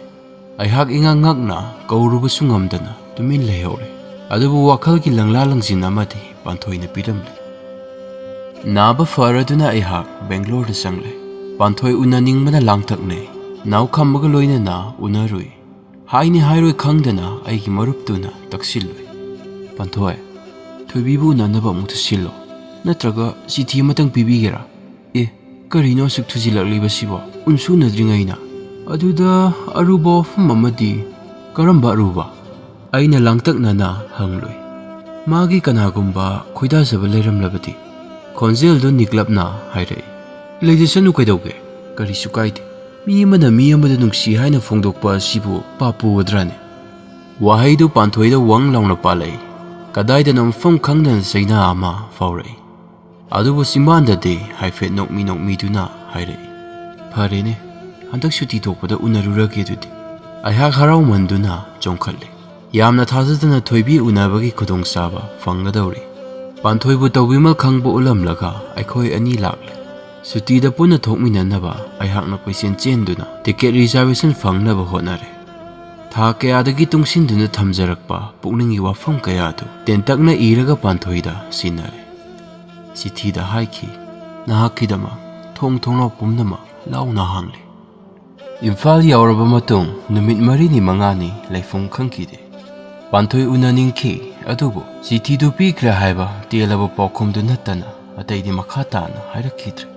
ꯑꯩꯍꯥꯛ ꯏꯉꯥꯛ-ꯉꯥꯛꯅ ꯀꯧꯔꯨꯕꯁꯨ ꯉꯝꯗꯅ ꯇꯨꯃꯤꯟ ꯂꯩꯍꯧꯔꯦ ꯑꯗꯨꯕꯨ ꯋꯥꯈꯜꯒꯤ ꯂꯪꯂꯥ ꯂꯪꯖꯤꯟ ꯑꯃꯗꯤ ꯄꯥꯟꯊꯣꯏꯅ ꯄꯤꯔꯝꯂꯦ ꯅꯥꯕ ꯐꯔꯗꯨꯅ ꯑꯩꯍꯥꯛ ꯕꯦꯡꯒ꯭ꯂꯣꯔꯗ ꯆꯪꯂꯦ ꯄꯥꯟꯊꯣꯏ ꯎꯅꯅꯤꯡꯕꯅ ꯂꯥꯡꯇꯛꯅꯩ ꯅꯥꯎꯈꯝꯕꯒ ꯂꯣꯏꯅꯅ ꯎꯅꯔꯨꯏ ꯍꯥꯏꯅꯤ ꯍꯥꯏꯔꯣꯏ ꯈꯪꯗꯅ ꯑꯩꯒꯤ ꯃꯔꯨꯞꯇꯨꯅ ꯇꯛꯁꯤꯜꯂꯨꯏ ꯄꯥꯟꯊꯣꯏ ꯊꯣꯏꯕꯤꯕꯨ ꯎꯅꯅꯕ ꯑꯃꯨꯛꯇ ꯁꯤꯜꯂꯣ ꯅꯠꯇ꯭ꯔꯒ ꯆꯤꯊꯤ ꯑꯃꯇꯪ ꯄꯤꯕꯤꯒꯦꯔꯥ ꯀꯔꯤꯅꯣ ꯑꯁꯨꯛ ꯊꯨꯖꯤꯜꯂꯛꯂꯤꯕꯁꯤꯕꯣ ꯎꯟꯁꯨꯅꯗ꯭ꯔꯤꯉꯩꯅ ꯑꯗꯨꯗ ꯑꯔꯨꯕ ꯋꯥꯐꯝ ꯑꯃꯗꯤ ꯀꯔꯝꯕ ꯑꯔꯨꯕ ꯑꯩꯅ ꯂꯥꯡꯇꯛꯅꯅ ꯍꯪꯂꯨꯏ ꯃꯥꯒꯤ ꯀꯅꯥꯒꯨꯝꯕ ꯈꯣꯏꯗꯥꯖꯕ ꯂꯩꯔꯝꯂꯕꯗꯤ ꯈꯣꯟꯖꯦꯜꯗꯨ ꯅꯤꯛꯂꯞꯅ ꯍꯥꯏꯔꯛꯏ ꯂꯩꯖꯁꯅꯨ ꯀꯩꯗꯧꯒꯦ ꯀꯔꯤꯁꯨ ꯀꯥꯏꯗꯦ ꯃꯤ ꯑꯃꯅ ꯃꯤ ꯑꯃꯗ ꯅꯨꯡꯁꯤ ꯍꯥꯏꯅ ꯐꯣꯡꯗꯣꯛꯄ ꯑꯁꯤꯕꯨ ꯄꯥꯞ ꯄꯨꯒꯗ꯭ꯔꯥꯅꯦ ꯋꯥꯍꯩꯗꯨ ꯄꯥꯟꯊꯣꯏꯗ ꯋꯪ ꯂꯥꯎꯅ ꯄꯥꯜꯂꯛꯏ ꯀꯗꯥꯏꯗꯅꯣ ꯃꯐꯝ ꯈꯪꯗꯅ ꯆꯩꯅꯥ ꯑꯃ ꯐꯥꯎꯔꯛꯏ ꯑꯗꯨꯕꯨ ꯆꯤꯝꯕꯥꯟꯗꯗꯤ ꯍꯥꯏꯐꯦꯠ ꯅꯣꯛꯃꯤ-ꯅꯣꯛꯃꯤꯗꯨꯅ ꯍꯥꯏꯔꯛꯏ ꯐꯔꯦꯅꯦ ꯍꯟꯗꯛ ꯁꯨꯇꯤ ꯊꯣꯛꯄꯗ ꯎꯅꯔꯨꯔꯒꯦ ꯑꯗꯨꯗꯤ ꯑꯩꯍꯥꯛ ꯍꯔꯥꯎꯃꯟꯗꯨꯅ ꯆꯣꯡꯈꯠꯂꯦ ꯌꯥꯝꯅ ꯊꯥꯖꯗꯅ ꯊꯣꯏꯕꯤ ꯎꯅꯕꯒꯤ ꯈꯨꯗꯣꯡꯆꯥꯕ ꯐꯪꯒꯗꯧꯔꯤ ꯄꯥꯟꯊꯣꯏꯕꯨ ꯇꯧꯕꯤꯃꯜ ꯈꯪꯕ ꯎꯠꯂꯝꯂꯒ ꯑꯩꯈꯣꯏ ꯑꯅꯤ ꯂꯥꯛꯂꯦ ꯁꯨꯇꯤꯗ ꯄꯨꯟꯅ ꯊꯣꯛꯃꯤꯟꯅꯅꯕ ꯑꯩꯍꯥꯛꯅ ꯀꯣꯏꯆꯦꯟ ꯆꯦꯟꯗꯨꯅ ꯇꯤꯀꯦꯠ ꯔꯤꯖꯥꯔꯕꯦꯁꯟ ꯐꯪꯅꯕ ꯍꯣꯠꯅꯔꯦ ꯊꯥ ꯀꯌꯥꯗꯒꯤ ꯇꯨꯡꯁꯤꯟꯗꯨꯅ ꯊꯝꯖꯔꯛꯄ ꯄꯨꯛꯅꯤꯡꯒꯤ ꯋꯥꯐꯝ ꯀꯌꯥꯗꯨ ꯇꯦꯟꯇꯛꯅ ꯏꯔꯒ ꯄꯥꯟꯊꯣꯏꯗ ꯁꯤꯟꯅꯔꯦ ꯆꯤꯊꯤꯗ ꯍꯥꯏꯈꯤ ꯅꯍꯥꯛꯀꯤꯗꯃꯛ ꯊꯣꯡ ꯊꯣꯡꯅꯥꯎ ꯄꯨꯝꯅꯃꯛ ꯂꯥꯎꯅ ꯍꯥꯡꯂꯤ ꯏꯝꯐꯥꯜ ꯌꯧꯔꯕ ꯃꯇꯨꯡ ꯅꯨꯃꯤꯠ 4-5 ꯂꯩꯐꯝ ꯈꯪꯈꯤꯗꯦ ꯄꯥꯟꯊꯣꯏ ꯎꯅꯅꯤꯡꯈꯤ ꯑꯗꯨꯕꯨ ꯆꯤꯊꯤꯗꯨ ꯄꯤꯈ꯭ꯔꯦ ꯍꯥꯏꯕ ꯇꯦꯜꯂꯕ ꯄꯥꯎꯈꯨꯝꯗꯨ ꯅꯠꯇꯅ ꯑꯇꯩꯗꯤ ꯃꯈꯥ ꯇꯥꯅ ꯍꯥꯏꯔꯛꯈꯤꯗ꯭ꯔꯦ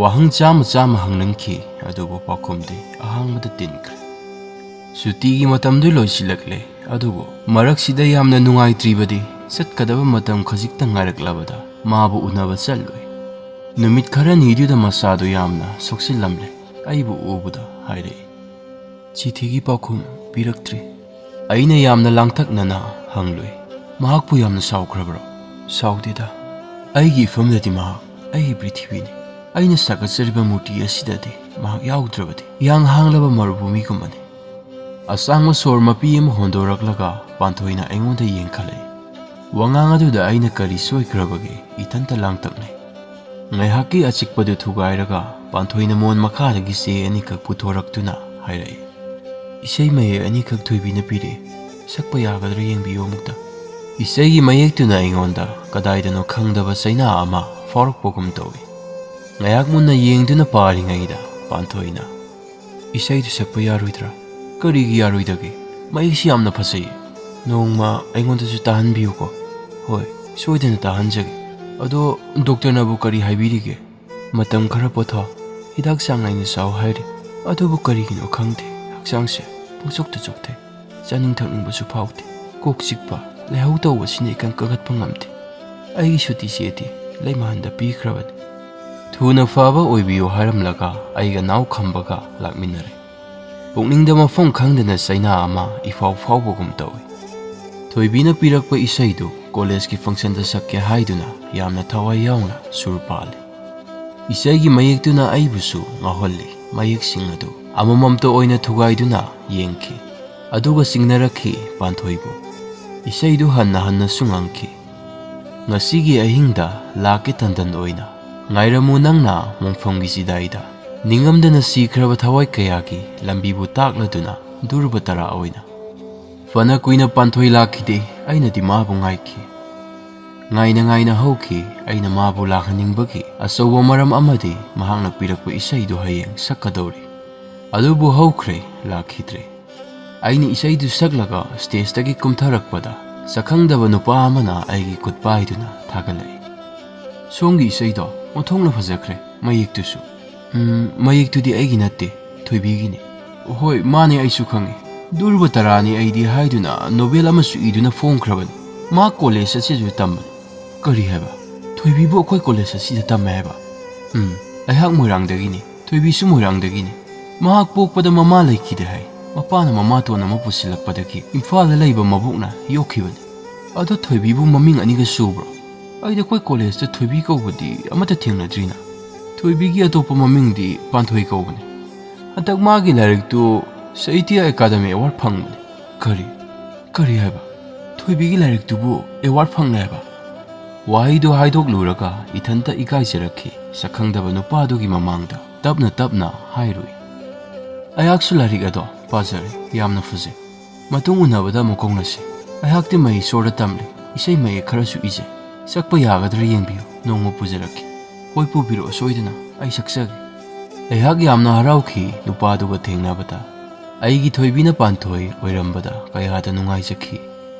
ꯋꯥꯍꯪ ꯆꯥꯝꯃ ꯑꯍꯪꯅꯈꯤ ꯑꯗꯨꯕꯨ ꯄꯥꯎꯈꯨꯝꯗꯤ ꯑꯍꯥꯡꯕꯗ ꯇꯤꯟꯈ꯭ꯔꯦ ꯁꯨꯇꯤꯒꯤ ꯃꯇꯝꯗꯨ ꯂꯣꯏꯁꯤꯜꯂꯛꯂꯦ ꯑꯗꯨꯕꯨ ꯃꯔꯛꯁꯤꯗ ꯌꯥꯝꯅ ꯅꯨꯡꯉꯥꯏꯇ꯭ꯔꯤꯕꯗꯤ ꯆꯠꯀꯗꯕ ꯃꯇꯝ ꯈꯖꯤꯛꯇꯪ ꯉꯥꯏꯔꯛꯂꯕꯗ ꯃꯥꯕꯨ ꯎꯅꯕ ꯆꯠꯂꯨꯏ ꯅꯨꯃꯤꯠ ꯈꯔꯅꯤꯗꯨꯗ ꯃꯆꯥꯗꯨ ꯌꯥꯝꯅ ꯁꯣꯛꯆꯤꯜꯂꯝꯂꯦ ꯑꯩꯕꯨ ꯎꯕꯗ ꯍꯥꯏꯔꯛꯏ ꯆꯤꯊꯤꯒꯤ ꯄꯥꯎꯈꯨꯝ ꯄꯤꯔꯛꯇ꯭ꯔꯤ ꯑꯩꯅ ꯌꯥꯝꯅ ꯂꯥꯡꯇꯛꯅꯅ ꯍꯪꯂꯨꯏ ꯃꯍꯥꯛꯄꯨ ꯌꯥꯝꯅ ꯁꯥꯎꯈ꯭ꯔꯕ꯭ꯔꯣ ꯁꯥꯎꯗꯦꯗ ꯑꯩꯒꯤ ꯏꯐꯝꯗꯗꯤ ꯃꯍꯥꯛ ꯑꯩꯒꯤ ꯄ꯭ꯔꯤꯊꯤꯕꯤꯅꯤ ꯑꯩꯅ ꯁꯥꯒꯠꯆꯔꯤꯕ ꯃꯨꯔꯇꯤ ꯑꯁꯤꯗꯗꯤ ꯃꯍꯥꯛ ꯌꯥꯎꯗ꯭ꯔꯕꯗꯤ ꯏꯍꯥꯡ ꯍꯥꯡꯂꯕ ꯃꯔꯨꯚꯨꯃꯤꯒꯨꯝꯕꯅꯤ ꯑꯁꯥꯡꯕ ꯁꯣꯔ ꯃꯄꯤ ꯑꯃ ꯍꯣꯟꯗꯣꯔꯛꯂꯒ ꯄꯥꯟꯊꯣꯏꯅ ꯑꯩꯉꯣꯟꯗ ꯌꯦꯡꯈꯠꯂꯛꯏ ꯋꯥꯉꯥꯡ ꯑꯗꯨꯗ ꯑꯩꯅ ꯀꯔꯤ ꯁꯣꯏꯈ꯭ꯔꯕꯒꯦ ꯏꯊꯟꯇ ꯂꯥꯡꯇꯛꯅꯩ ꯉꯥꯏꯍꯥꯛꯀꯤ ꯑꯆꯤꯛꯄꯗꯨ ꯊꯨꯒꯥꯏꯔꯒ ꯄꯥꯟꯊꯣꯏꯅ ꯃꯣꯟ ꯃꯈꯥꯗꯒꯤ ꯆꯦ ꯑꯅꯤꯈꯛ ꯄꯨꯊꯣꯔꯛꯇꯨꯅ ꯍꯥꯏꯔꯛꯏ ꯏꯁꯩ ꯃꯌꯦꯛ ꯑꯅꯤꯈꯛ ꯊꯣꯏꯕꯤꯅ ꯄꯤꯔꯛꯏ ꯁꯛꯄ ꯌꯥꯒꯗ꯭ꯔꯥ ꯌꯦꯡꯕꯤꯌꯨ ꯑꯃꯨꯛꯇ ꯏꯁꯩꯒꯤ ꯃꯌꯦꯛꯇꯨꯅ ꯑꯩꯉꯣꯟꯗ ꯀꯗꯥꯏꯗꯅꯣ ꯈꯪꯗꯕ ꯆꯩꯅꯥ ꯑꯃ ꯐꯥꯎꯔꯛꯄꯒꯨꯝ ꯇꯧꯏ ꯉꯥꯏꯍꯥꯛ ꯃꯨꯟꯅ ꯌꯦꯡꯗꯨꯅ ꯄꯥꯔꯤꯉꯩꯗ ꯄꯥꯟꯊꯣꯏꯅ ꯏꯁꯩꯗꯨ ꯁꯛꯄ ꯌꯥꯔꯣꯏꯗ꯭ꯔꯥ ꯀꯔꯤꯒꯤ ꯌꯥꯔꯣꯏꯗꯒꯦ ꯃꯌꯦꯛꯁꯤ ꯌꯥꯝꯅ ꯐꯖꯩ ꯅꯣꯡꯃ ꯑꯩꯉꯣꯟꯗꯁꯨ ꯇꯥꯍꯟꯕꯤꯌꯨꯀꯣ ꯍꯣꯏ ꯁꯣꯏꯗꯅ ꯇꯥꯍꯟꯖꯒꯦ ꯑꯗꯣ ꯗꯣꯛꯇꯔꯅꯕꯨ ꯀꯔꯤ ꯍꯥꯏꯕꯤꯔꯤꯒꯦ ꯃꯇꯝ ꯈꯔ ꯄꯣꯊꯥꯎ ꯍꯤꯗꯥꯛ ꯆꯥꯡ ꯅꯥꯏꯅ ꯆꯥꯎ ꯍꯥꯏꯔꯤ ꯑꯗꯨꯕꯨ ꯀꯔꯤꯒꯤꯅꯣ ꯈꯪꯗꯦ ꯍꯛꯆꯥꯡꯁꯦ ꯄꯨꯡꯆꯣꯛꯇ ꯆꯣꯛꯊꯩ ꯆꯥꯅꯤꯡ ꯊꯛꯅꯤꯡꯕꯁꯨ ꯐꯥꯎꯗꯦ ꯀꯣꯛ ꯆꯤꯛꯄ ꯂꯥꯏꯍꯧ ꯇꯧꯕꯁꯤꯅ ꯏꯀꯟ ꯀꯟꯈꯠꯄ ꯉꯝꯗꯦ ꯑꯩꯒꯤ ꯁꯨꯇꯤ ꯆꯦꯗꯤ ꯂꯩꯃꯍꯟꯗ ꯄꯤꯈ꯭ꯔꯕꯅꯤ ꯊꯨꯅ ꯐꯕ ꯑꯣꯏꯕꯤꯌꯨ ꯍꯥꯏꯔꯝꯂꯒ ꯑꯩꯒ ꯅꯥꯎ ꯈꯝꯕꯒ ꯂꯥꯛꯃꯤꯟꯅꯔꯦ ꯄꯨꯛꯅꯤꯡꯗ ꯃꯐꯝ ꯈꯪꯗꯅ ꯆꯩꯅꯥ ꯑꯃ ꯏꯐꯥꯎ ꯐꯥꯎꯕꯒꯨꯝ ꯇꯧꯏ ꯊꯣꯏꯕꯤꯅ ꯄꯤꯔꯛꯄ ꯏꯁꯩꯗꯨ ꯀꯣꯂꯦꯖꯀꯤ ꯐꯪꯁꯟꯗ ꯁꯛꯀꯦ ꯍꯥꯏꯗꯨꯅ ꯌꯥꯝꯅ ꯊꯋꯥꯏ ꯌꯥꯎꯅ ꯁꯨꯔ ꯄꯥꯜꯂꯤ ꯏꯁꯩꯒꯤ ꯃꯌꯦꯛꯇꯨꯅ ꯑꯩꯕꯨꯁꯨ ꯉꯥꯎꯍꯜꯂꯤ ꯃꯌꯦꯛꯁꯤꯡ ꯑꯗꯨ ꯑꯃꯃꯝꯇ ꯑꯣꯏꯅ ꯊꯨꯒꯥꯏꯗꯨꯅ ꯌꯦꯡꯈꯤ ꯑꯗꯨꯒ ꯆꯤꯡꯅꯔꯛꯈꯤ ꯄꯥꯟꯊꯣꯏꯕꯨ ꯏꯁꯩꯗꯨ ꯍꯟꯅ ꯍꯟꯅꯁꯨ ꯉꯪꯈꯤ ꯉꯁꯤꯒꯤ ꯑꯍꯤꯡꯗ ꯂꯥꯛꯀꯦ ꯇꯟꯗꯟ ꯑꯣꯏꯅ ꯉꯥꯏꯔꯝꯃꯨ ꯅꯪꯅ ꯃꯣꯡꯐꯝꯒꯤ ꯆꯤꯗꯥꯏꯗ ꯅꯤꯡꯉꯝꯗꯅ ꯁꯤꯈ꯭ꯔꯕ ꯊꯋꯥꯏ ꯀꯌꯥꯒꯤ ꯂꯝꯕꯤꯕꯨ ꯇꯥꯛꯂꯗꯨꯅ ꯗꯨꯔꯕ ꯇꯔꯥ ꯑꯣꯏꯅ ꯐꯅ ꯀꯨꯏꯅ ꯄꯥꯟꯊꯣꯏ ꯂꯥꯛꯈꯤꯗꯦ ꯑꯩꯅꯗꯤ ꯃꯥꯕꯨ ꯉꯥꯏꯈꯤ ꯉꯥꯏꯅ ꯉꯥꯏꯅ ꯍꯧꯈꯤ ꯑꯩꯅ ꯃꯥꯕꯨ ꯂꯥꯛꯍꯟꯅꯤꯡꯕꯒꯤ ꯑꯆꯧꯕ ꯃꯔꯝ ꯑꯃꯗꯤ ꯃꯍꯥꯛꯅ ꯄꯤꯔꯛꯄ ꯏꯁꯩꯗꯨ ꯍꯌꯦꯡ ꯁꯛꯀꯗꯧꯔꯤ ꯑꯗꯨꯕꯨ ꯍꯧꯈ꯭ꯔꯦ ꯂꯥꯛꯈꯤꯗ꯭ꯔꯦ ꯑꯩꯅ ꯏꯁꯩꯗꯨ ꯁꯛꯂꯒ ꯁ꯭ꯇꯦꯖꯇꯒꯤ ꯀꯨꯝꯊꯔꯛꯄꯗ ꯁꯛꯈꯪꯗꯕ ꯅꯨꯄꯥ ꯑꯃꯅ ꯑꯩꯒꯤ ꯈꯨꯠ ꯄꯥꯏꯗꯨꯅ ꯊꯥꯒꯠꯂꯛꯏ ꯁꯣꯝꯒꯤ ꯏꯁꯩꯗꯣ ꯑꯣꯟꯊꯣꯛꯅ ꯐꯖꯈ꯭ꯔꯦ ꯃꯌꯦꯛꯇꯨꯁꯨ ꯃꯌꯦꯛꯇꯨꯗꯤ ꯑꯩꯒꯤ ꯅꯠꯇꯦ ꯊꯣꯏꯕꯤꯒꯤꯅꯤ ꯍꯣꯏ ꯃꯥꯅꯦ ꯑꯩꯁꯨ ꯈꯪꯉꯤ ꯗꯨꯔꯕ ꯇꯔꯥꯅꯤ ꯑꯩꯗꯤ ꯍꯥꯏꯗꯨꯅ ꯅꯣꯕꯦꯜ ꯑꯃꯁꯨ ꯏꯗꯨꯅ ꯐꯣꯡꯈ꯭ꯔꯕꯅꯤ ꯃꯥ ꯀꯣꯂꯦꯖ ꯑꯁꯤꯁꯨ ꯇꯝꯕꯅꯤ ꯀꯔꯤ ꯍꯥꯏꯕ ꯊꯣꯏꯕꯤꯕꯨ ꯑꯩꯈꯣꯏ ꯀꯣꯂꯦꯖ ꯑꯁꯤꯗ ꯇꯝꯃꯦ ꯍꯥꯏꯕ ꯑꯩꯍꯥꯛ ꯃꯣꯏꯔꯥꯡꯗꯒꯤꯅꯤ ꯊꯣꯏꯕꯤꯁꯨ ꯃꯣꯏꯔꯥꯡꯗꯒꯤꯅꯤ ꯃꯍꯥꯛ ꯄꯣꯛꯄꯗ ꯃꯃꯥ ꯂꯩꯈꯤꯗꯦ ꯍꯥꯏ ꯃꯄꯥꯅ ꯃꯃꯥꯇꯣꯟ ꯑꯃ ꯄꯨꯁꯤꯜꯂꯛꯄꯗꯒꯤ ꯏꯝꯐꯥꯜꯗ ꯂꯩꯕ ꯃꯕꯣꯛꯅ ꯌꯣꯛꯈꯤꯕꯅꯤ ꯑꯗꯣ ꯊꯣꯏꯕꯤꯕꯨ ꯃꯃꯤꯡ ꯑꯅꯤꯒ ꯁꯨꯕ꯭ꯔꯣ ꯑꯩꯗꯤ ꯑꯩꯈꯣꯏ ꯀꯣꯂꯦꯖꯇ ꯊꯣꯏꯕꯤ ꯀꯧꯕꯗꯤ ꯑꯃꯠꯇ ꯊꯦꯡꯅꯗ꯭ꯔꯤꯅ ꯊꯣꯏꯕꯤꯒꯤ ꯑꯇꯣꯞꯄ ꯃꯃꯤꯡꯗꯤ ꯄꯥꯟꯊꯣꯏ ꯀꯧꯕꯅꯤ ꯍꯟꯗꯛ ꯃꯥꯒꯤ ꯂꯥꯏꯔꯤꯛꯇꯨ ꯁꯥꯍꯤꯇ꯭ꯌ ꯑꯦꯀꯥꯗꯃꯤ ꯑꯦꯋꯥꯔꯗ ꯐꯪꯕꯅꯤ ꯀꯔꯤ ꯍꯥꯏꯕ ꯊꯣꯏꯕꯤꯒꯤ ꯂꯥꯏꯔꯤꯛꯇꯨꯕꯨ ꯑꯦꯋꯥꯔꯗ ꯐꯪꯂꯦ ꯍꯥꯏꯕ ꯋꯥꯍꯩꯗꯨ ꯍꯥꯏꯗꯣꯛꯂꯨꯔꯒ ꯏꯊꯟꯇ ꯏꯀꯥꯏꯖꯔꯛꯈꯤ ꯁꯛꯈꯪꯗꯕ ꯅꯨꯄꯥꯗꯨꯒꯤ ꯃꯃꯥꯡꯗ ꯇꯞꯅ ꯇꯞꯅ ꯍꯥꯏꯔꯨꯏ ꯑꯩꯍꯥꯛꯁꯨ ꯂꯥꯏꯔꯤꯛ ꯑꯗꯣ ꯄꯥꯖꯔꯦ ꯌꯥꯝꯅ ꯐꯖꯩ ꯃꯇꯨꯡ ꯎꯅꯕꯗ ꯑꯃꯨꯛ ꯀꯧꯅꯁꯤ ꯑꯩꯍꯥꯛꯇꯤ ꯃꯍꯩꯁꯣꯔꯗ ꯇꯝꯂꯤ ꯏꯁꯩ ꯃꯌꯦꯛ ꯈꯔꯁꯨ ꯏꯖꯩ ꯁꯛꯄ ꯌꯥꯒꯗ꯭ꯔꯥ ꯌꯦꯡꯕꯤꯌꯨ ꯅꯣꯡꯃ ꯄꯨꯖꯔꯛꯀꯦ ꯍꯣꯏ ꯄꯨꯕꯤꯔꯛꯑꯣ ꯁꯣꯏꯗꯅ ꯑꯩ ꯁꯛꯆꯒꯦ ꯑꯩꯍꯥꯛ ꯌꯥꯝꯅ ꯍꯔꯥꯎꯈꯤ ꯅꯨꯄꯥꯗꯨꯒ ꯊꯦꯡꯅꯕꯗ ꯑꯩꯒꯤ ꯊꯣꯏꯕꯤꯅ ꯄꯥꯟꯊꯣꯏ ꯑꯣꯏꯔꯝꯕꯗ ꯀꯌꯥꯗ ꯅꯨꯡꯉꯥꯏꯖꯈꯤ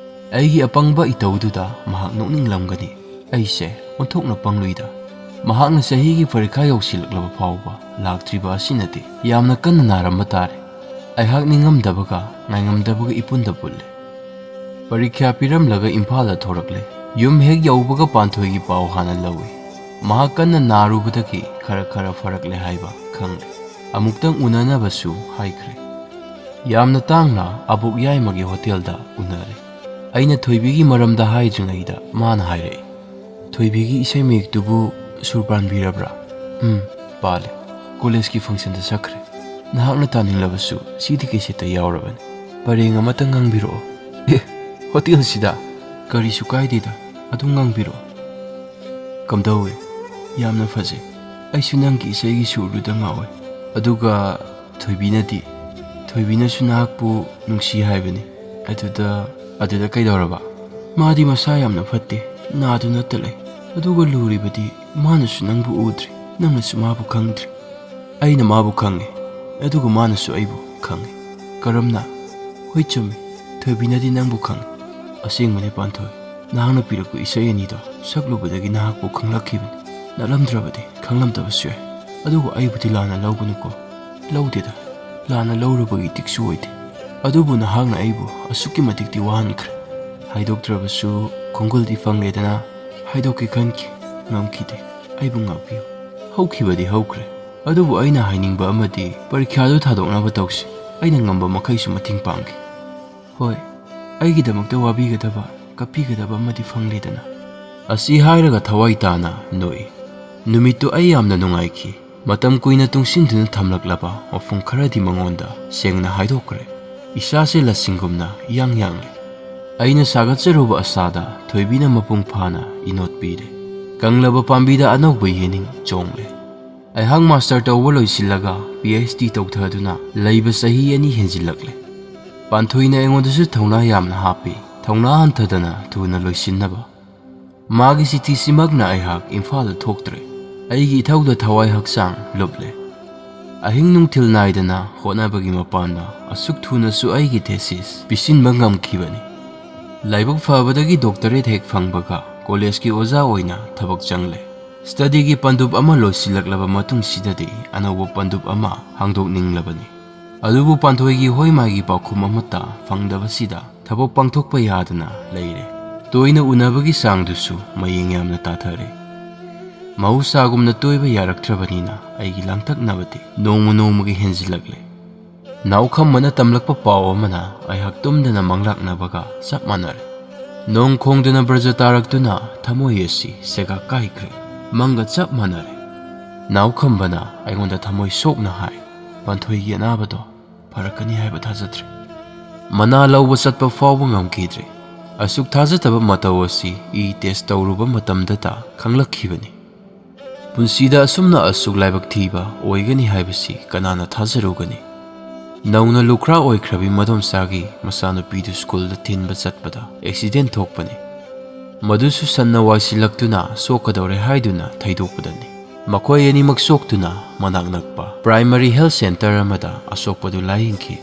ꯑꯩꯒꯤ ꯑꯄꯪꯕ ꯏꯇꯧꯗꯨꯗ ꯃꯍꯥꯛ ꯅꯣꯛꯅꯤꯡꯂꯝꯒꯅꯤ ꯑꯩꯁꯦ ꯑꯣꯟꯊꯣꯛꯅ ꯄꯪꯂꯨꯏꯗ ꯃꯍꯥꯛꯅ ꯆꯍꯤꯒꯤ ꯄꯔꯤꯈꯥ ꯌꯧꯁꯤꯜꯂꯛꯂꯕ ꯐꯥꯎꯕ ꯂꯥꯛꯇ꯭ꯔꯤꯕ ꯑꯁꯤꯅꯗꯤ ꯌꯥꯝꯅ ꯀꯟꯅ ꯅꯥꯔꯝꯕ ꯇꯥꯔꯦ ꯑꯩꯍꯥꯛ ꯅꯤꯡꯉꯝꯗꯕꯒ ꯉꯥꯏꯉꯝꯗꯕꯒ ꯏꯄꯨꯟꯗ ꯄꯨꯜꯂꯦ ꯄꯔꯤꯈ꯭ꯌꯥ ꯄꯤꯔꯝꯂꯒ ꯏꯝꯐꯥꯜꯗ ꯊꯣꯔꯛꯂꯦ ꯌꯨꯝ ꯍꯦꯛ ꯌꯧꯕꯒ ꯄꯥꯟꯊꯣꯏꯒꯤ ꯄꯥꯎ ꯍꯥꯟꯅ ꯂꯧꯏ ꯃꯍꯥꯛ ꯀꯟꯅ ꯅꯥꯔꯨꯕꯗꯒꯤ ꯈꯔ ꯐꯔꯛꯂꯦ ꯍꯥꯏꯕ ꯈꯪꯂꯦ ꯑꯃꯨꯛꯇꯪ ꯎꯅꯅꯕꯁꯨ ꯍꯥꯏꯈ꯭ꯔꯦ ꯌꯥꯝꯅ ꯇꯥꯡꯅ ꯑꯕꯣꯛ ꯌꯥꯏꯃꯒꯤ ꯍꯣꯇꯦꯜꯗ ꯎꯅꯔꯦ ꯑꯩꯅ ꯊꯣꯏꯕꯤꯒꯤ ꯃꯔꯝꯗ ꯍꯥꯏꯗ꯭ꯔꯤꯉꯩꯗ ꯃꯥꯅ ꯍꯥꯏꯔꯛꯏ ꯊꯣꯏꯕꯤꯒꯤ ꯏꯁꯩ ꯃꯌꯦꯛꯇꯨꯕꯨ ꯁꯨꯔ ꯄꯥꯟꯕꯤꯔꯕ꯭ꯔꯥ ꯄꯥꯜꯂꯦ ꯀꯣꯂꯦꯖꯀꯤ ꯐꯪꯁꯟꯗ ꯁꯛꯈ꯭ꯔꯦ ꯅꯍꯥꯛꯅ ꯇꯥꯅꯤꯡꯂꯕꯁꯨ ꯁꯤꯗꯤ ꯀꯩꯁꯦꯠꯇ ꯌꯥꯎꯔꯕꯅꯤ ꯄꯔꯦꯡ ꯑꯃꯇꯪ ꯉꯪꯕꯤꯔꯛꯑꯣ ꯍꯣꯇꯦꯜꯁꯤꯗ ꯀꯔꯤꯁꯨ ꯀꯥꯏꯗꯦꯗ ꯑꯗꯨꯝ ꯉꯪꯕꯤꯔꯛꯑꯣ ꯀꯝꯗꯧꯏ ꯌꯥꯝꯅ ꯐꯖꯩ ꯑꯩꯁꯨ ꯅꯪꯒꯤ ꯏꯁꯩꯒꯤ ꯁꯨꯔꯗꯨꯗ ꯉꯥꯎꯏ ꯑꯗꯨꯒ ꯊꯣꯏꯕꯤꯅꯁꯨ ꯅꯍꯥꯛꯄꯨ ꯅꯨꯡꯁꯤ ꯍꯥꯏꯕꯅꯤ ꯑꯗꯨꯗ ꯀꯩꯗꯧꯔꯕ ꯃꯥꯗꯤ ꯃꯁꯥ ꯌꯥꯝꯅ ꯐꯠꯇꯦ ꯅꯥꯗꯨꯅꯇ ꯂꯩ ꯑꯗꯨꯒ ꯂꯨꯔꯤꯕꯗꯤ ꯃꯥꯅꯁꯨ ꯅꯪꯕు ꯎꯗ꯭ꯔꯤ ꯅꯪꯅꯁꯨ ꯃꯥꯕꯨ ꯈꯪꯗ꯭ꯔꯤ ꯑꯩꯅ ꯃꯥꯕꯨ ꯈꯪꯉꯤ ꯑꯗꯨꯒ ꯃꯥꯅꯁꯨ ꯑꯩꯕꯨ ꯈꯪꯉꯤ ꯀꯔꯝꯅ ꯍꯣꯏ ꯆꯨꯝꯃꯤ ꯊꯣꯏꯕꯤꯅꯗꯤ ꯅꯪꯕꯨ ꯈꯪꯉꯤ ꯑꯁꯦꯡꯕꯅꯤ ꯄꯥꯟꯊꯣꯏ ꯅꯍꯥꯛꯅ ꯄꯤꯔꯛꯄ ꯏꯁꯩ ꯑꯅꯤꯗꯣ ꯁꯛꯂꯨꯕꯗꯒꯤ ꯅꯍꯥꯛꯄꯨ ꯈꯪꯂꯛꯈꯤꯕꯅꯤ ꯅꯠꯂꯝꯗ꯭ꯔꯕꯗꯤ ꯈꯪꯂꯝꯗꯕꯁꯨ ꯌꯥꯏ ꯑꯗꯨꯕꯨ ꯑꯩꯕꯨꯗꯤ ꯂꯥꯟꯅ ꯂꯧꯒꯅꯨꯀꯣ ꯂꯧꯗꯦꯗ ꯂꯥꯟꯅ ꯂꯧꯔꯨꯕꯒꯤ ꯇꯤꯛꯁꯨ ꯑꯣꯏꯗꯦ ꯑꯗꯨꯕꯨ ꯅꯍꯥꯛꯅ ꯑꯩꯕꯨ ꯑꯁꯨꯛꯀꯤ ꯃꯇꯤꯛꯇꯤ ꯋꯥꯍꯟꯈ꯭ꯔꯦ ꯍꯥꯏꯗꯣꯛꯇ꯭ꯔꯕꯁꯨ ꯈꯣꯡꯒꯨꯜꯗꯤ ꯐꯪꯂꯦꯗꯅ ꯍꯥꯏꯗꯣꯛꯀꯦ ꯈꯟꯈꯤ ꯉꯝꯈꯤꯗꯦ ꯑꯩꯕꯨ ꯉꯥꯛꯄꯤꯌꯨ ꯍꯧꯈꯤꯕꯗꯤ ꯍꯧꯈ꯭ꯔꯦ ꯑꯗꯨꯕꯨ ꯑꯩꯅ ꯍꯥꯏꯅꯤꯡꯕ ꯑꯃꯗꯤ ꯄꯔꯤꯈ꯭ꯌꯥꯗꯨ ꯊꯥꯗꯣꯛꯅꯕ ꯇꯧꯁꯤ ꯑꯩꯅ ꯉꯝꯕ ꯃꯈꯩꯁꯨ ꯃꯇꯦꯡ ꯄꯥꯡꯈꯤ ꯍꯣꯏ ꯑꯩꯒꯤꯗꯃꯛꯇ ꯋꯥꯕꯤꯒꯗꯕ ꯀꯞꯄꯤꯒꯗꯕ ꯑꯃꯗꯤ ꯐꯪꯂꯦꯗꯅ ꯑꯁꯤ ꯍꯥꯏꯔꯒ ꯊꯋꯥꯏ ꯇꯥꯅ ꯅꯣꯛꯏ꯫ ꯅꯨꯃꯤꯠꯇꯨ ꯑꯩ ꯌꯥꯝꯅ ꯅꯨꯡꯉꯥꯏꯈꯤ꯫ ꯃꯇꯝ ꯀꯨꯏꯅ ꯇꯨꯡꯁꯤꯟꯗꯨꯅ ꯊꯝꯂꯛꯂꯕ ꯋꯥꯐꯝ ꯈꯔꯗꯤ ꯃꯉꯣꯟꯗ ꯁꯦꯡꯅ ꯍꯥꯏꯗꯣꯛꯈ꯭ꯔꯦ꯫ ꯏꯁꯥꯁꯦ ꯂꯁꯤꯡꯒꯨꯝꯅ ꯏꯌꯥꯡ ꯌꯥꯡꯂꯦ꯫ ꯑꯩꯅ ꯁꯥꯒꯠꯆꯔꯨꯕ ꯑꯁꯥꯗ ꯊꯣꯏꯕꯤꯅ ꯃꯄꯨꯡ ꯐꯥꯅ ꯏꯅꯣꯠ ꯄꯤꯔꯦ꯫ ꯀꯪꯂꯕ ꯄꯥꯝꯕꯤꯗ ꯑꯅꯧꯕ ꯌꯦꯅꯤꯡ ꯆꯣꯡꯂꯦ꯫ ꯑꯩꯍꯥꯛ ꯃꯥꯁꯇꯔ ꯇꯧꯕ ꯂꯣꯏꯁꯤꯜꯂꯒ PhD ꯇꯧꯊꯗꯨꯅ ꯂꯩꯕ ꯆꯍꯤ 2 ꯍꯦꯟꯖꯤꯜꯂꯛꯂꯦ꯫ ꯄꯥꯟꯊꯣꯏꯅ ꯑꯩꯉꯣꯟꯗꯁꯨ ꯊꯧꯅꯥ ꯌꯥꯝꯅ ꯍꯥꯞꯄꯤ, ꯊꯧꯅꯥ ꯍꯟꯊꯗꯅ ꯊꯨꯅ ꯂꯣꯏꯁꯤꯟꯅꯕ꯫ ꯃꯥꯒꯤ ꯆꯤꯊꯤꯁꯤꯃꯛꯅ ꯑꯩꯍꯥꯛ ꯏꯝꯐꯥꯜꯗ ꯊꯣꯛꯇ꯭ꯔꯦ꯫ ꯑꯩꯒꯤ ꯏꯊꯧꯗ ꯊꯋꯥꯏ ꯍꯛꯆꯥꯡ ꯂꯨꯞꯂꯦ꯫ ꯑꯍꯤꯡ ꯅꯨꯡꯊꯤꯜ ꯅꯥꯏꯗꯅ ꯍꯣꯠꯅꯕꯒꯤ ꯃꯄꯥꯟꯗ ꯑꯁꯨꯛ ꯊꯨꯅꯁꯨ ꯑꯩꯒꯤ ꯊꯦꯁꯤꯁ ꯄꯤꯁꯤꯟꯕ ꯉꯝꯈꯤꯕꯅꯤ꯫ ꯂꯥꯏꯕꯛ ꯐꯕꯗꯒꯤ ꯗꯣꯛꯇꯔꯦꯠ ꯍꯦꯛ ꯐꯪꯕꯒ ꯀꯣꯂꯦꯖꯀꯤ ꯑꯣꯖꯥ ꯑꯣꯏꯅ ꯊꯕꯛ ꯆꯪꯂꯦ꯫ ꯁ꯭ꯇꯗꯤꯒꯤ ꯄꯟꯗꯨꯞ ꯑꯃ ꯂꯣꯏꯁꯤꯜꯂꯛꯂꯕ ꯃꯇꯨꯡꯁꯤꯗꯗꯤ ꯑꯅꯧꯕ ꯄꯟꯗꯨꯞ ꯑꯃ ꯍꯥꯡꯗꯣꯛꯅꯤꯡꯂꯕꯅꯤ꯫ ꯑꯗꯨꯕꯨ ꯄꯥꯟꯊꯣꯏꯒꯤ ꯍꯣꯏ ꯃꯥꯏꯒꯤ ꯄꯥꯎꯈꯨꯝ ꯑꯃꯠꯇ ꯐꯪꯗꯕꯁꯤꯗ ꯊꯕꯛ ꯄꯥꯡꯊꯣꯛꯄ ꯌꯥꯗꯅ ꯂꯩꯔꯦ꯫ ꯇꯣꯏꯅ ꯎꯅꯕꯒꯤ ꯆꯥꯡꯗꯨꯁꯨ ꯃꯌꯦꯡ ꯌꯥꯝꯅ ꯇꯥꯊꯔꯦ꯫ ꯃꯍꯧꯁꯥꯒꯨꯝꯅ ꯇꯣꯏꯕ ꯌꯥꯔꯛꯇ꯭ꯔꯕꯅꯤꯅ ꯑꯩꯒꯤ ꯂꯥꯡꯇꯛꯅꯕꯗꯤ ꯅꯣꯡꯃ ꯅꯣꯡꯃꯒꯤ ꯍꯦꯟꯖꯤꯜꯂꯛꯂꯦ꯫ ꯅꯥꯎꯈꯝꯕꯅ ꯇꯝꯂꯛꯄ ꯄꯥꯎ ꯑꯃꯅ ꯑꯩꯍꯥꯛ ꯇꯨꯝꯗꯅ ꯃꯪꯂꯥꯛꯅꯕꯒ ꯆꯞ ꯃꯥꯟꯅꯔꯦ꯫ ꯅꯣꯡ ꯈꯣꯡꯗꯨꯅ ꯕ꯭ꯔꯖ ꯇꯥꯔꯛꯇꯨꯅ ꯊꯃꯣꯏ ꯑꯁꯤ ꯁꯦꯒꯥꯛ ꯀꯥꯏꯈ꯭ꯔꯦ꯫ ꯃꯪꯒ ꯆꯞ ꯃꯥꯟꯅꯔꯦ꯫ ꯅꯥꯎꯈꯝꯕꯅ ꯑꯩꯉꯣꯟꯗ ꯊꯃꯣꯏ ꯁꯣꯛꯅ ꯍꯥꯏ, ꯄꯥꯟꯊꯣꯏꯒꯤ ꯑꯅꯥꯕꯗꯣ ꯐꯔꯛꯀꯅꯤ ꯍꯥꯏꯕ ꯊꯥꯖꯗ꯭ꯔꯦ꯫ ꯃꯅꯥ ꯂꯧꯕ ꯆꯠꯄ ꯐꯥꯎꯕ ꯉꯝꯈꯤꯗ꯭ꯔꯦ꯫ ꯑꯁꯨꯛ ꯊꯥꯖꯗꯕ ꯃꯇꯧ ꯑꯁꯤ ꯇꯦꯁ ꯇꯧꯔꯨꯕ ꯃꯇꯝꯗꯇ ꯈꯪꯂꯛꯈꯤꯕꯅꯤ꯫ ꯄꯨꯟꯁꯤꯗ ꯑꯁꯨꯝꯅ ꯑꯁꯨꯛ ꯂꯥꯏꯕꯛ ꯊꯤꯕ ꯑꯣꯏꯒꯅꯤ ꯍꯥꯏꯕꯁꯤ ꯀꯅꯥꯅ ꯊꯥꯖꯔꯨꯒꯅꯤ꯫ ꯅꯧꯅ ꯂꯨꯈ꯭ꯔꯥ ꯑꯣꯏꯈ꯭ꯔꯕꯤ ꯃꯗꯣꯝꯆꯥꯒꯤ ꯃꯆꯥꯅꯨꯄꯤꯗꯨ ꯁ꯭ꯀꯨꯜꯗ ꯊꯤꯟꯕ ꯆꯠꯄꯗ ꯑꯦꯛꯁꯤꯗꯦꯟ ꯊꯣꯛꯄꯅꯤ꯫ ꯃꯗꯨꯁꯨ ꯁꯟꯅ ꯋꯥꯏꯁꯤꯜꯂꯛꯇꯨꯅ ꯁꯣꯛꯀꯗꯧꯔꯦ ꯍꯥꯏꯗꯨꯅ ꯊꯩꯗꯣꯛꯄꯗꯅꯤ꯫ ꯃꯈꯣꯏ ꯑꯅꯤꯃꯛ ꯁꯣꯛꯇꯨꯅ ꯃꯅꯥꯛ ꯅꯛꯄ ꯄ꯭ꯔꯥꯏꯃꯥꯔꯤ ꯍꯦꯜꯊ ꯁꯦꯟꯇꯔ ꯑꯃꯗ ꯑꯁꯣꯛꯄꯗꯨ ꯂꯥꯌꯦꯡꯈꯤ꯫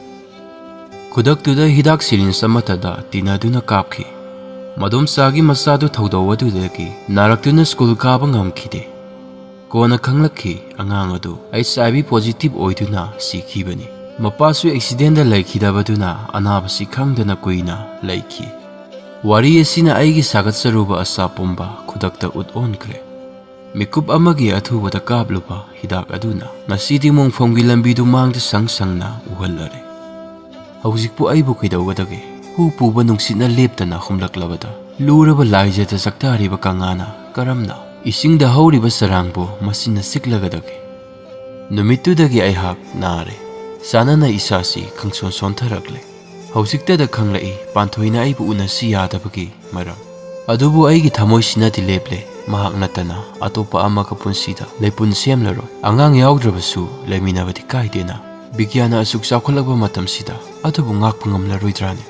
ꯈꯨꯗꯛꯇꯨꯗ ꯍꯤꯗꯥꯛ ꯁꯤꯔꯤꯟꯖ ꯑꯃꯠꯇꯗ ꯇꯤꯟꯅꯗꯨꯅ ꯀꯥꯞꯈꯤ꯫ ꯃꯗꯣꯝꯆꯥꯒꯤ ꯃꯆꯥꯗꯨ ꯊꯧꯗꯧ ꯑꯗꯨꯗꯒꯤ ꯅꯥꯔꯛꯇꯨꯅ ꯁ꯭ꯀꯨꯜ ꯀꯥꯕ ꯉꯝꯈꯤꯗꯦ꯫ ꯀꯣꯟꯅ ꯈꯪꯂꯛꯈꯤ ꯑꯉꯥꯡ ꯑꯗꯨ HIV ꯄꯣꯖꯤꯇꯤꯚ ꯑꯣꯏꯗꯨꯅ ꯁꯤꯈꯤꯕꯅꯤ꯫ ꯃꯄꯥꯁꯨ ꯑꯦꯛꯁꯤꯗꯦꯟꯗ ꯂꯩꯈꯤꯗꯕꯗꯨꯅ ꯑꯅꯥꯕꯁꯤ ꯈꯪꯗꯅ ꯀꯨꯏꯅ ꯂꯩꯈꯤ꯫ ꯋꯥꯔꯤ ꯑꯁꯤꯅ ꯑꯩꯒꯤ ꯁꯥꯒꯠꯆꯔꯨꯕ ꯑꯁꯥ ꯄꯨꯝꯕ ꯈꯨꯗꯛꯇ ꯎꯠ ꯑꯣꯟꯈ꯭ꯔꯦ꯫ ꯃꯤꯀꯨꯞ ꯑꯃꯒꯤ ꯑꯊꯨꯕꯗ ꯀꯥꯞꯂꯨꯕ ꯍꯤꯗꯥꯛ ꯑꯗꯨꯅ ꯉꯁꯤꯗꯤ ꯃꯣꯡꯐꯝꯒꯤ ꯂꯝꯕꯤꯗꯨ ꯃꯥꯡꯗ ꯁꯪ ꯁꯪꯅ ꯎꯍꯜꯂꯔꯦ꯫ ꯍꯧꯖꯤꯛꯄꯨ ꯑꯩꯕꯨ ꯀꯩꯗꯧꯒꯗꯒꯦ? ꯍꯨ ꯄꯨꯕ ꯅꯨꯡꯁꯤꯠꯅ ꯂꯦꯞꯇꯅ ꯍꯨꯝꯂꯛꯂꯕꯗ ꯂꯨꯔꯕ ꯂꯥꯏꯖꯗ ꯆꯛꯇꯥꯔꯤꯕ ꯀꯪꯂꯥꯅ ꯀꯔꯝꯅ ꯏꯁꯤꯡꯗ ꯍꯧꯔꯤꯕ ꯆꯔꯥꯡꯕꯨ ꯃꯆꯤꯟꯅ ꯆꯤꯛꯂꯒꯗꯒꯦ? ꯅꯨꯃꯤꯠꯇꯨꯗꯒꯤ ꯑꯩꯍꯥꯛ ꯅꯥꯔꯦ꯫ ꯆꯥꯅꯅ ꯏꯁꯥꯁꯤ ꯈꯪꯁꯣꯟ ꯁꯣꯟꯊꯔꯛꯂꯦ꯫ ꯍꯧꯖꯤꯛꯇꯗ ꯈꯪꯂꯛꯏ ꯄꯥꯟꯊꯣꯏꯅ ꯑꯩꯕꯨ ꯎꯅꯁꯤ ꯌꯥꯗꯕꯒꯤ ꯃꯔꯝ꯫ ꯑꯗꯨꯕꯨ ꯑꯩꯒꯤ ꯊꯃꯣꯏꯁꯤꯅꯗꯤ ꯂꯦꯞꯂꯦ, ꯃꯍꯥꯛ ꯅꯠꯇꯅ ꯑꯇꯣꯞꯄ ꯑꯃꯒ ꯄꯨꯟꯁꯤꯗ ꯂꯩꯄꯨꯟ ꯁꯦꯝꯂꯔꯣꯏ꯫ ꯑꯉꯥꯡ ꯌꯥꯎꯗ꯭ꯔꯕꯁꯨ ꯂꯩꯃꯤꯟꯅꯕꯗꯤ ꯀꯥꯏꯗꯦꯅ꯫ ꯕꯤꯒ꯭ꯌꯥꯟꯅ ꯑꯁꯨꯛ ꯆꯥꯎꯈꯠꯂꯛꯄ ꯃꯇꯝꯁꯤꯗ ꯑꯗꯨꯕꯨ ꯉꯥꯛꯄ ꯉꯝꯂꯔꯣꯏꯗ꯭ꯔꯥꯅꯦ?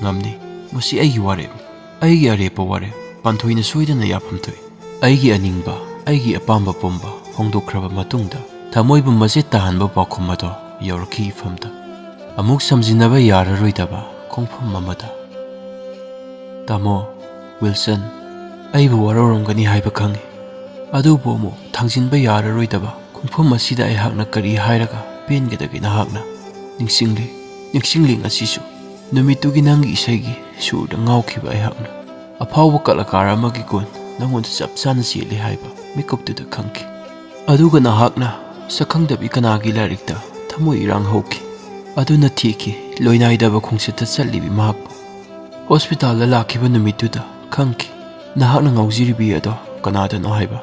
ꯉꯝꯅꯤ꯫ ꯃꯁꯤ ꯑꯩꯒꯤ ꯋꯥꯔꯦꯞꯅꯤ, ꯑꯩꯒꯤ ꯑꯔꯦꯞꯄ ꯋꯥꯔꯦꯞ꯫ ꯄꯥꯟꯊꯣꯏꯅ ꯁꯣꯏꯗꯅ ꯌꯥꯐꯝ ꯊꯣꯛꯏ꯫ ꯑꯩꯒꯤ ꯑꯅꯤꯡꯕ, ꯑꯩꯒꯤ ꯑꯄꯥꯝꯕ ꯄꯨꯝꯕ ꯐꯣꯡꯗꯣꯛꯈ꯭ꯔꯕ ꯃꯇꯨꯡꯗ ꯊꯃꯣꯏꯕꯨ ꯃꯆꯦꯠ ꯇꯥꯍꯟꯕ ꯄꯥꯎꯈꯨꯝ ꯑꯗꯣ ꯌꯧꯔꯛꯈꯤ ꯏꯐꯝꯗ, ꯑꯃꯨꯛ ꯁꯝꯖꯤꯟꯅꯕ ꯌꯥꯔꯔꯣꯏꯗꯕ ꯈꯣꯡꯐꯝ ꯑꯃꯗ꯫ ꯇꯥꯃꯣ, ꯋꯤꯜꯁꯟ, ꯑꯩꯕꯨ ꯋꯥꯔꯧꯔꯝꯒꯅꯤ ꯍꯥꯏꯕ ꯈꯪꯏ꯫ ꯑꯗꯨꯕꯨ ꯑꯃꯨꯛ ꯊꯥꯡꯖꯤꯟꯕ ꯌꯥꯔꯔꯣꯏꯗꯕ ꯈꯣꯡꯐꯝ ꯑꯁꯤꯗ ꯑꯩꯍꯥꯛꯅ ꯀꯔꯤ ꯍꯥꯏꯔꯒ ꯄꯦꯟꯒꯗꯒꯦ ꯅꯍꯥꯛꯅ? ꯅꯤꯡꯁꯤꯡꯂꯤ ꯉꯁꯤꯁꯨ ꯅꯨꯃꯤꯠꯇꯨꯒꯤ ꯅꯪꯒꯤ ꯏꯁꯩꯒꯤ ꯁꯨꯔꯗ ꯉꯥꯎꯈꯤꯕ ꯑꯩꯍꯥꯛꯅ ꯑꯐꯥꯎꯕ ꯀꯂꯥꯀꯥꯔ ꯑꯃꯒꯤ ꯒꯨꯟ ꯅꯪꯉꯣꯟꯗ ꯆꯞ ꯆꯥꯅ ꯆꯦꯜꯂꯤ ꯍꯥꯏꯕ ꯃꯤꯀꯨꯞꯇꯨꯗ ꯈꯪꯈꯤ꯫ ꯑꯗꯨꯒ ꯅꯍꯥꯛꯅ ꯁꯛꯈꯪꯗꯕꯤ ꯀꯅꯥꯒꯤ ꯂꯥꯏꯔꯤꯛꯇ ꯊꯃꯣꯏ ꯏꯔꯥꯡ ꯍꯧꯈꯤ꯫ ꯑꯗꯨꯅ ꯊꯤꯈꯤ ꯂꯣꯏꯅꯥꯏꯗꯕ ꯈꯣꯡꯆꯠꯇ ꯆꯠꯂꯤꯕꯤ ꯃꯍꯥꯛꯄꯨ꯫ ꯍꯣꯁꯄꯤꯇꯥꯜꯗ ꯂꯥꯛꯈꯤꯕ ꯅꯨꯃꯤꯠꯇꯨꯗ ꯈꯪꯈꯤ ꯅꯍꯥꯛꯅ ꯉꯥꯎꯖꯔꯤꯕꯤ ꯑꯗꯣ ꯀꯅꯥꯗꯅꯣ ꯍꯥꯏꯕ꯫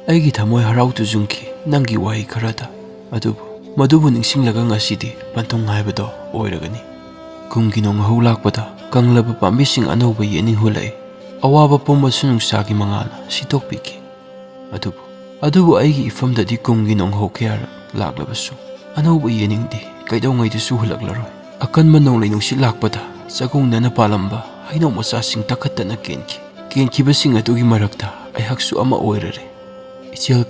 ꯑꯩꯒꯤ ꯊꯃꯣꯏ ꯍꯔꯥꯎ ꯇꯨꯖꯨꯡꯈꯤ ꯅꯪꯒꯤ ꯋꯥꯍꯩ ꯈꯔꯗ꯫ ꯑꯗꯨꯕꯨ ꯃꯗꯨꯕꯨ ꯅꯤꯡꯁꯤꯡꯂꯒ ꯉꯁꯤꯗꯤ ꯄꯟꯊꯨꯡ ꯍꯥꯏꯕꯗꯣ ꯑꯣꯏꯔꯒꯅꯤ꯫ ꯀꯨꯝꯒꯤ ꯅꯣꯡꯍꯧ ꯂꯥꯛꯄꯗ ꯀꯪꯂꯕ ꯄꯥꯝꯕꯤꯁꯤꯡ ꯑꯅꯧꯕ ꯌꯦꯅꯤꯡ ꯍꯨꯜꯂꯛꯏ꯫ ꯑꯋꯥꯕ ꯄꯨꯝꯕꯁꯨ ꯅꯨꯡꯁꯥꯒꯤ ꯃꯉꯥꯜꯅ ꯁꯤꯠꯇꯣꯛꯄꯤꯈꯤ꯫ ꯑꯗꯨꯕꯨ ꯑꯩꯒꯤ ꯏꯐꯝꯗꯗꯤ ꯀꯨꯝꯒꯤ ꯅꯣꯡꯍꯧ ꯀꯌꯥꯔꯛ ꯂꯥꯛꯂꯕꯁꯨ ꯑꯅꯧꯕ ꯌꯦꯅꯤꯡꯗꯤ ꯀꯩꯗꯧꯉꯩꯗꯁꯨ ꯍꯨꯜꯂꯛꯂꯔꯣꯏ꯫ ꯑꯀꯟꯕ ꯅꯣꯡꯂꯩ ꯅꯨꯡꯁꯤꯠ ꯂꯥꯛꯄꯗ ꯆꯒꯨꯡꯅꯅ ꯄꯥꯜꯂꯝꯕ ꯍꯩꯅꯧ ꯃꯆꯥꯁꯤꯡ ꯇꯛꯈꯠꯇꯅ ꯀꯦꯟꯈꯤ꯫ ꯀꯦꯟꯈꯤꯕꯁꯤꯡ ꯑꯗꯨꯒꯤ ꯃꯔꯛꯇ ꯑꯩꯍꯥꯛꯁꯨ ꯑꯃ ꯑꯣꯏꯔꯔꯦ꯫ ꯏꯆꯦꯜ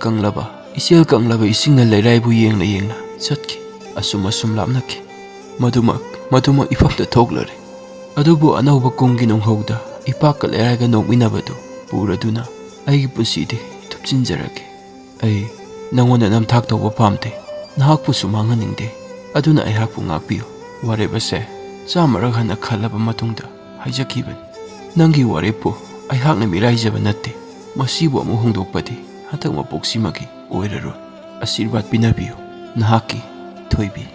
ꯀꯪꯂꯕ ꯏꯁꯤꯡꯅ ꯂꯩꯔꯥꯏꯕꯨ ꯌꯦꯡꯅ ꯌꯦꯡꯅ ꯆꯠꯈꯤ꯫ ꯑꯁꯨꯝ ꯂꯥꯞꯅꯈꯤ꯫ ꯃꯗꯨꯃꯛ ꯏꯐꯝꯗ ꯊꯣꯛꯂꯔꯦ꯫ ꯑꯗꯨꯕꯨ ꯑꯅꯧꯕ ꯀꯨꯝꯒꯤ ꯅꯣꯡꯍꯧꯗ ꯏꯄꯥꯛꯀ ꯂꯩꯔꯥꯏꯒ ꯅꯣꯛꯃꯤꯟꯅꯕꯗꯨ ꯄꯨꯔꯗꯨꯅ ꯑꯩꯒꯤ ꯄꯨꯟꯁꯤꯗꯤ ꯊꯨꯞꯆꯤꯟꯖꯔꯒꯦ꯫ ꯑꯩ ꯅꯪꯉꯣꯟꯗ ꯅꯝꯊꯥꯛ ꯇꯧꯕ ꯄꯥꯝꯗꯦ, ꯅꯍꯥꯛꯄꯨꯁꯨ ꯃꯥꯡꯍꯟꯅꯤꯡꯗꯦ꯫ ꯑꯗꯨꯅ ꯑꯩꯍꯥꯛꯄꯨ ꯉꯥꯛꯄꯤꯌꯨ꯫ ꯋꯥꯔꯦꯞ ꯑꯁꯦ 100ꯔꯛ ꯍꯟꯅ ꯈꯜꯂꯕ ꯃꯇꯨꯡꯗ ꯍꯥꯏꯖꯈꯤꯕꯅꯤ꯫ ꯅꯪꯒꯤ ꯋꯥꯔꯦꯞꯄꯨ ꯑꯩꯍꯥꯛꯅ ꯃꯤꯔꯥꯏꯖꯕ ꯅꯠꯇꯦ꯫ ꯃꯁꯤꯕꯨ ꯑꯃꯨꯛ ꯍꯣꯡꯗꯣꯛꯄꯗꯤ ꯍꯟꯗꯛ ꯃꯄꯣꯛꯁꯤꯃꯒꯤ ꯑꯣꯏꯔꯔꯣꯏ꯫ ꯑꯁꯤꯔꯕꯥꯗ ꯄꯤꯅꯕꯤꯌꯨ, ꯅꯍꯥꯛꯀꯤ ꯊꯣꯏꯕꯤ꯫